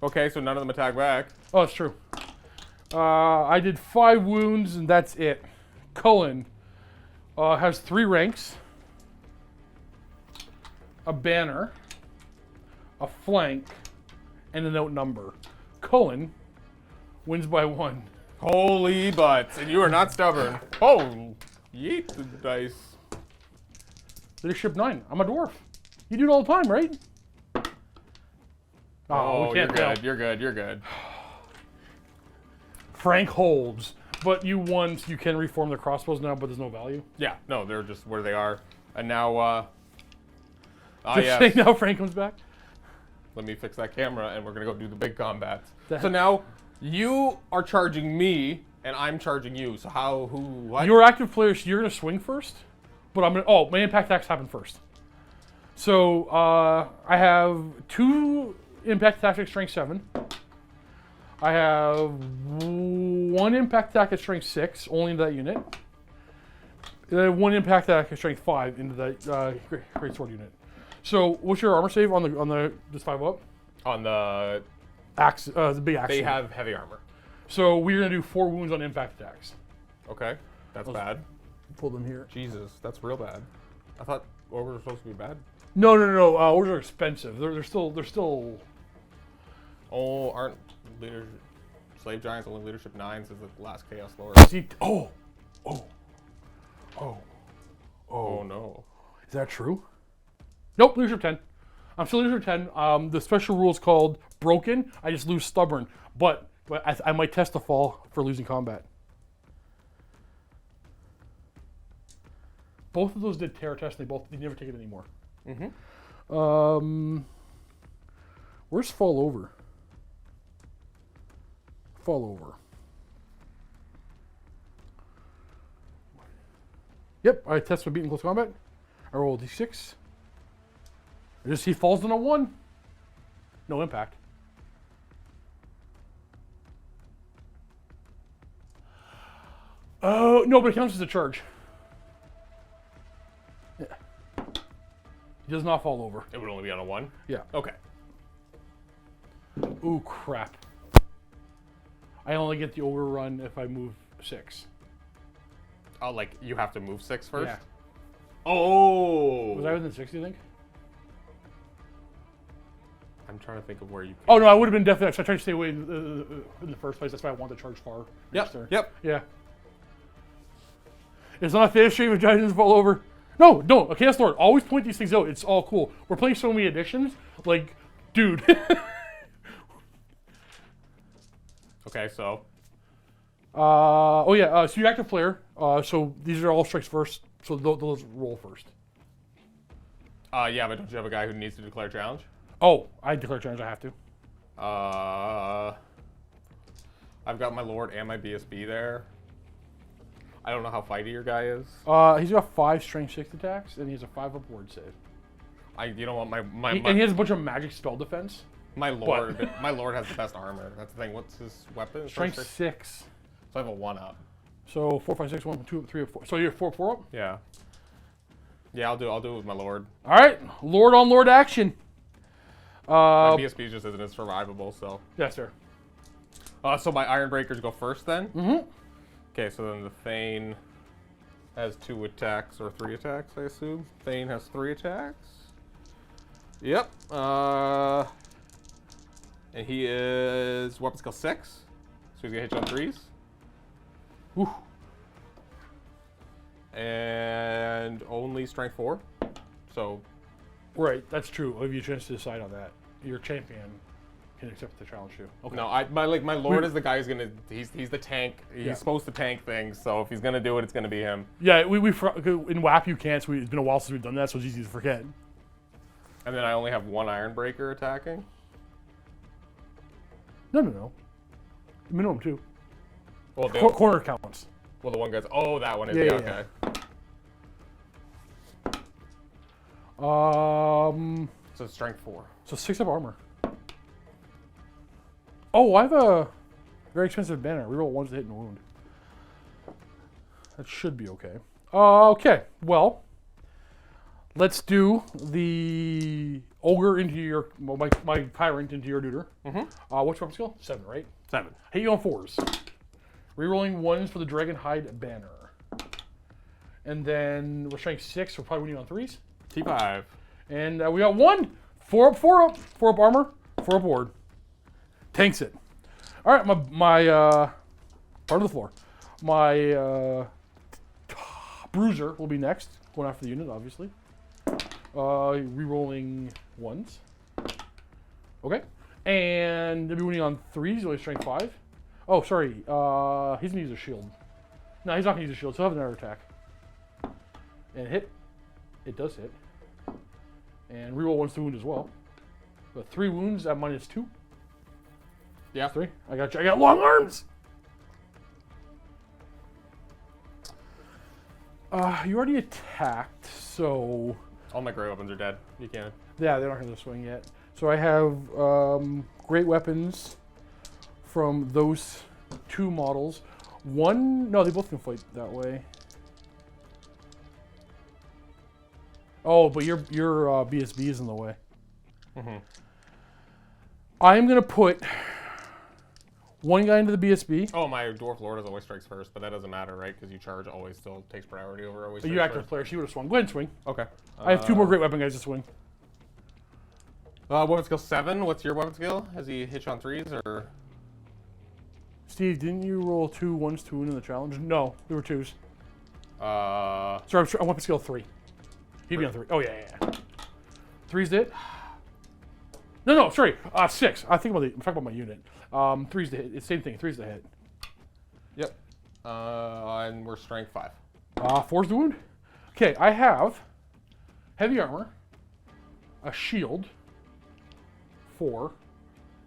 Okay, so none of them attack back. Oh, it's true. I did 5 wounds, and that's it. Cullen has 3 ranks, a banner, a flank, and an outnumber. Cullen wins by 1. Holy butts. And you are not stubborn. Oh, yeet the dice. Leadership 9. I'm a dwarf. You do it all the time, right? Oh, we you're can't fail. good. You're good. You're good. Frank holds, but you won, so you can reform the crossbows now, but there's no value. Yeah, no, they're just where they are. And now, Just yes. saying now Frank comes back. Let me fix that camera, and we're gonna go do the big combats. That- So now you are charging me, and I'm charging you. So how? Who? What? You're active players, so you're gonna swing first, but I'm gonna. Oh, my impact attacks happen first. So I have 2 impact attacks at strength 7. I have 1 impact attack at strength 6, only into that unit. And then 1 impact attack at strength 5 into that great sword unit. So what's your armor save on the just 5 up? On the Axe, the big axe. they unit. have heavy armor. So we're gonna do 4 wounds on impact attacks. Okay, that's bad. Pull them here. Jesus, that's real bad. I thought Ogre was supposed to be bad. No. Orders are expensive. They're still. Oh, aren't slave giants only leadership 9s as the last chaos lord? See. Oh No. Is that true? Nope. Leadership 10. I'm still leadership 10. The special rule is called broken. I just lose stubborn, but I might test the fall for losing combat. Both of those did terror test. They never take it anymore. Where's fall over? Fall over. Yep, I test my beating close combat. I roll a d6. He falls on a 1. No impact. Oh, no, but it counts as a charge. Yeah. He does not fall over. It would only be on a 1? Yeah. Okay. Ooh, crap. I only get the overrun if I move 6. Oh, like you have to move 6 first? Yeah. Oh! Was I within 6, do you think? I'm trying to think of where you. Oh, no, I would have been definitely. So I tried to stay away in the first place. That's why I wanted to charge far. next turn. Yep. Yeah. It's not a fair shame if giants fall over. No. Okay, that's Lord. Always point these things out. It's all cool. We're playing so many editions. Like, dude. Okay, so. So you're active player. So these are all strikes first. So those roll first. Yeah, but don't you have a guy who needs to declare challenge? Oh, I declare challenge. I have to. I've got my Lord and my BSB there. I don't know how fighty your guy is. He's got 5 strength 6 attacks, and he has a 5 up ward save. You know what, And he has a bunch of magic spell defense. my Lord, my Lord has the best armor. That's the thing. What's his weapon? Strength 6. So I have a 1-up. So 4, 5, 6, 1, 2, 3, 4. So you're 4 up. Yeah. Yeah, I'll do it with my Lord. All right, Lord on Lord action. My BSB just isn't as survivable, so. Yes, sir. So my Iron Breakers go first then? Mm-hmm. Okay, so then the Thane has 2 attacks or 3 attacks, I assume. Thane has 3 attacks. Yep. And he is weapon skill 6. So he's gonna hit you on 3s. Ooh. And only strength 4. So Right, that's true. I'll give you a chance to decide on that. Your champion can accept the challenge too. Okay. no, my Lord is the guy who's gonna he's the tank. He's supposed to tank things, so if he's gonna do it, it's gonna be him. Yeah, in WAP you can't. So it's been a while since we've done that, so it's easy to forget. And then I only have 1 Iron Breaker attacking. No. Minimum 2. Well, Corner counts. well, the one guy's. Oh, that one is. Yeah, Yeah, yeah, okay. So strength 4. So 6 up armor. Oh, I have a very expensive banner. Reroll 1 to hit and wound. That should be okay. Okay, well, let's do the ogre into your my tyrant into your neuter. What's your weapon skill? 7, right? 7. Hit you on 4s. Rerolling 1s for the dragon hide banner. And then we're strength 6, so we're probably winning on 3s. T5. And we got 1. 4 up, 4 up. 4 up armor, 4 up ward. Tanks it. All right, my part of the floor. My bruiser will be next, going after the unit, obviously. Rerolling 1s. Okay. And they'll be winning on 3s, only strength 5. Oh, sorry. He's going to use a shield. No, he's not going to use a shield, so he'll have another attack. And hit. It does hit. And reroll 1 to wound as well. But 3 wounds at -2. Yeah. 3. I got you. I got long arms! You already attacked, so... All my great weapons are dead. You can't. Yeah, they're not going to swing yet. So I have great weapons from those 2 models. One... No, they both can fight that way. Oh, but your BSB is in the way. I'm going to put 1 guy into the BSB. Oh, my Dwarf Lord always strikes first, but that doesn't matter, right? Because you charge always still takes priority over always. You active player, she would have swung. Go ahead and swing. Okay. I have 2 more great weapon guys to swing. Weapon skill 7. What's your weapon skill? Has he hit you on 3s or? Steve, didn't you roll 2 1s to win in the challenge? No, there were 2s. Sorry, I'm weapon skill 3. He'd be on 3. Oh, yeah. 3's it? No, sorry. 6. I'm talking about my unit. 3's the hit. It's the same thing. 3's the hit. Yep. And we're strength 5. 4's the wound. Okay, I have heavy armor, a shield, 4,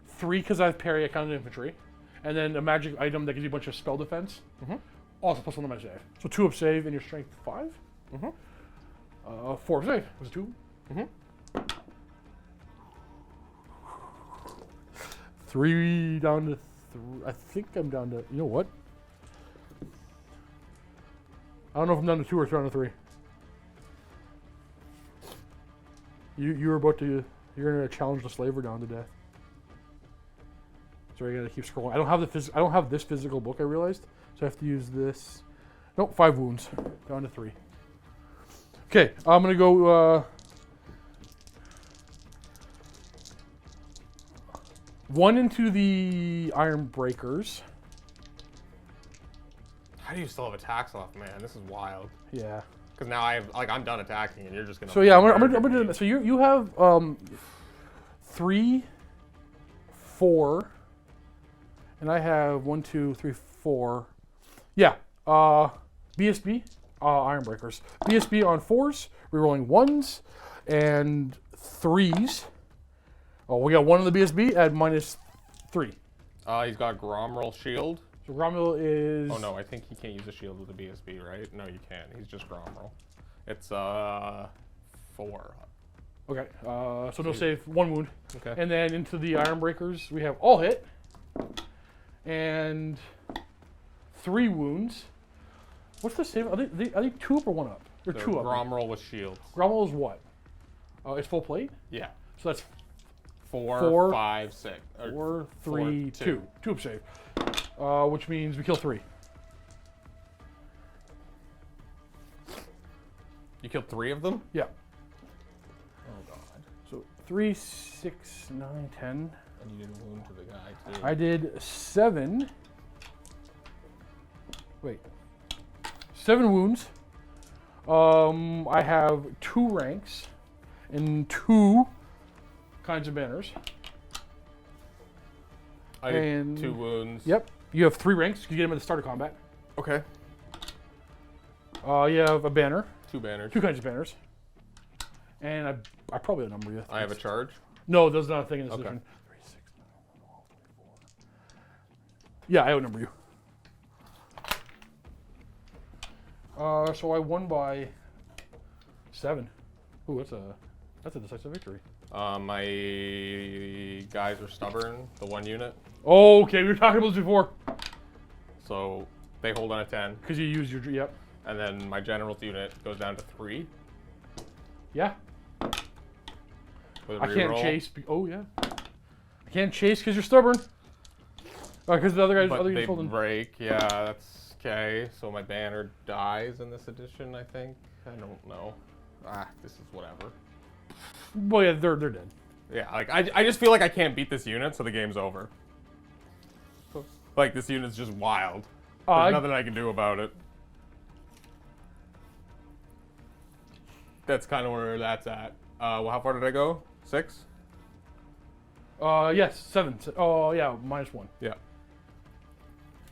3 because I have parry, I counted infantry, and then a magic item that gives you a bunch of spell defense. Also plus 1 to my save. So 2 up save and your strength 5. 4 up save. Was it 2? 3 down to 3. I think I'm down to. You know what? I don't know if I'm down to 2 or down to 3. You're about to. You're gonna challenge the slaver down to death. So I gotta keep scrolling. I don't have this physical book. I realized, so I have to use this. Nope, 5 wounds down to 3. Okay, I'm gonna go. 1 into the iron breakers. How do you still have attacks left, man? This is wild. Yeah. Because now I'm done attacking, and you're just gonna. So yeah, I'm gonna do that. So you have 3, 4, and I have 1, 2, 3, 4. Yeah. BSB, iron breakers. BSB on 4s, rerolling 1s and 3s. Oh, we got 1 on the BSB at -3. He's got Gromroll shield. So Gromroll is. Oh no, I think he can't use a shield with a BSB, right? No, you can't. He's just Gromroll. It's 4. Okay. So no save, 1 wound. Okay. And then into the iron breakers, we have all hit and 3 wounds. What's the save? Are they 2 up or 1 up? They're 2 up. Gromroll with shield. Gromroll is what? It's full plate. Yeah. So that's 4, 5, 6. 4, 3, 2. 2 up save. Which means we kill 3. You killed 3 of them? Yeah. Oh god. So 3, 6, 9, 10. And you did a wound to the guy too. I did 7. Wait. 7 wounds. I have 2 ranks and 2 kinds of banners. I did 2 wounds. Yep. You have 3 ranks. You get them at the start of combat. Okay. You have a banner. 2 banners. 2 kinds of banners. And I probably outnumber you. I have a charge. No, there's not a thing in this edition. 3, 6, 9, 12, 24. Yeah, I outnumber you. So I won by 7. Ooh, that's a decisive victory. My guys are stubborn, the 1 unit. Oh, okay, we were talking about this before. So they hold on a 10. Because you used your, yep. And then my general's unit goes down to 3. Yeah. With a I can't reroll. chase. Oh, yeah. I can't chase because you're stubborn. Because the other guys, But other they units holding. break. Yeah, that's okay. So my banner dies in this edition, I think. I don't know. This is whatever. Well, yeah, they're dead. Yeah, like I just feel like I can't beat this unit, so the game's over. Like this unit's just wild. There's nothing I can do about it. That's kind of where that's at. Well, how far did I go? 6? Yes, 7. Oh, yeah, -1. Yeah.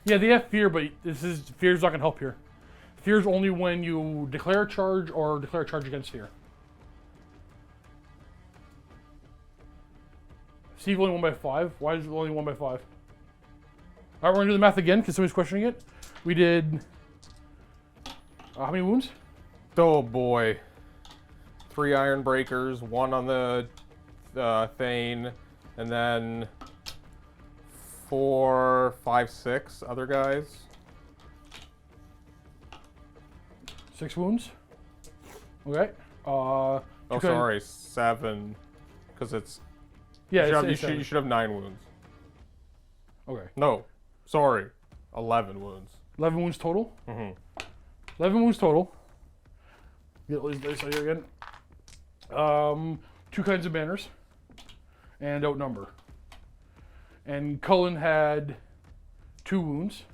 Yeah, they have fear, but fear's not gonna help here. Fear's only when you declare a charge or declare a charge against fear. Steve only won by 5. Why is it only 1 by 5? All right, we're gonna do the math again because somebody's questioning it. We did how many wounds? Oh boy. 3 iron breakers, 1 on the Thane, and then 4, 5, 6 other guys. 6 wounds. Okay. Oh, sorry, 7, because it's Yeah, you should have 9 wounds. Okay. No, sorry, 11 wounds. 11 wounds total. Mm-hmm. 11 wounds total. Get all these dice out here again. 2 kinds of banners. And outnumber. And Cullen had 2 wounds.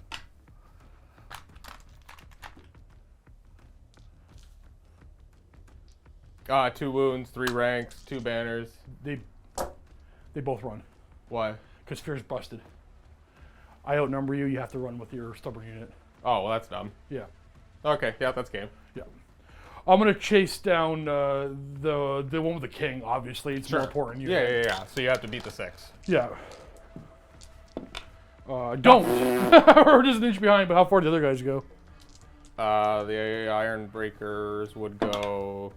Two wounds, 3 ranks, 2 banners. They both run. Why? Because Fear's busted. I outnumber you, you have to run with your stubborn unit. Oh, well, that's dumb. Yeah. Okay, yeah, that's game. Yeah. I'm gonna chase down the one with the king, obviously. It's more important. Yeah. So you have to beat the 6. Yeah. Don't. We're just an inch behind, but how far did the other guys go? The iron breakers would go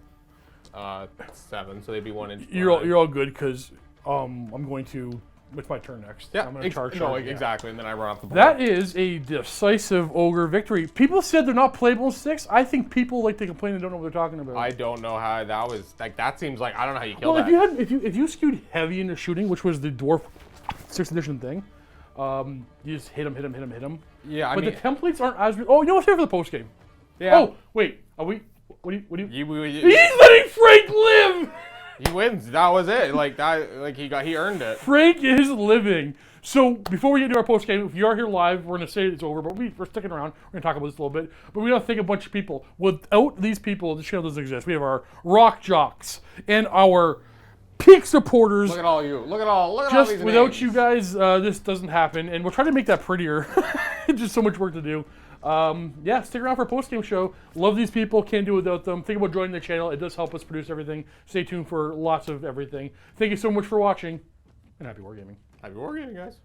7, so they'd be 1 inch. You're all good because I'm going to. It's my turn next. Yeah, I'm gonna charge. No, yeah. exactly, and then I run off the board. That is a decisive ogre victory. People said they're not playable in 6. I think people like to complain and don't know what they're talking about. I don't know how that was. Like that seems like I don't know how you kill Well, that. if you skewed heavy into shooting, which was the Dwarf 6th edition thing, you just hit him. Yeah, I but mean, the templates aren't as. Oh, you know what's here for the post game? yeah. Oh, wait. Are we? What do you? He's He's letting Frank live. He wins. That was it. Like that. Like he earned it. Frank is living. So before we get to our post game, if you are here live, we're gonna say it's over, but we're sticking around. We're gonna talk about this a little bit. But we gotta thank a bunch of people. Without these people, the channel doesn't exist. We have our rock jocks and our peak supporters. Look at all you. Look at all Just these without names. you guys, this doesn't happen, and we'll try to make that prettier. It's just so much work to do. Yeah, stick around for a post-game show. Love these people, can't do without them. Think about joining the channel. It does help us produce everything. Stay tuned for lots of everything. Thank you so much for watching, and happy wargaming. Happy wargaming, guys.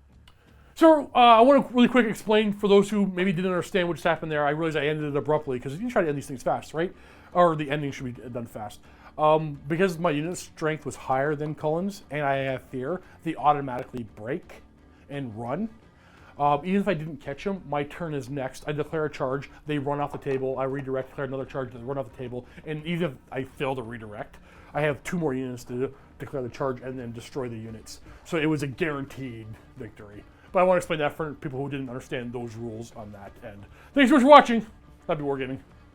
So, I want to really quick explain for those who maybe didn't understand what just happened there. I realized I ended it abruptly, because you try to end these things fast, right? Or the ending should be done fast. Because my unit strength was higher than Cullen's, and I have fear, they automatically break and run. Even if I didn't catch them, my turn is next. I declare a charge, they run off the table, I redirect, declare another charge, they run off the table, and even if I fail to redirect, I have 2 more units to declare the charge and then destroy the units. So it was a guaranteed victory. But I want to explain that for people who didn't understand those rules on that end. Thanks so much for watching. Happy wargaming.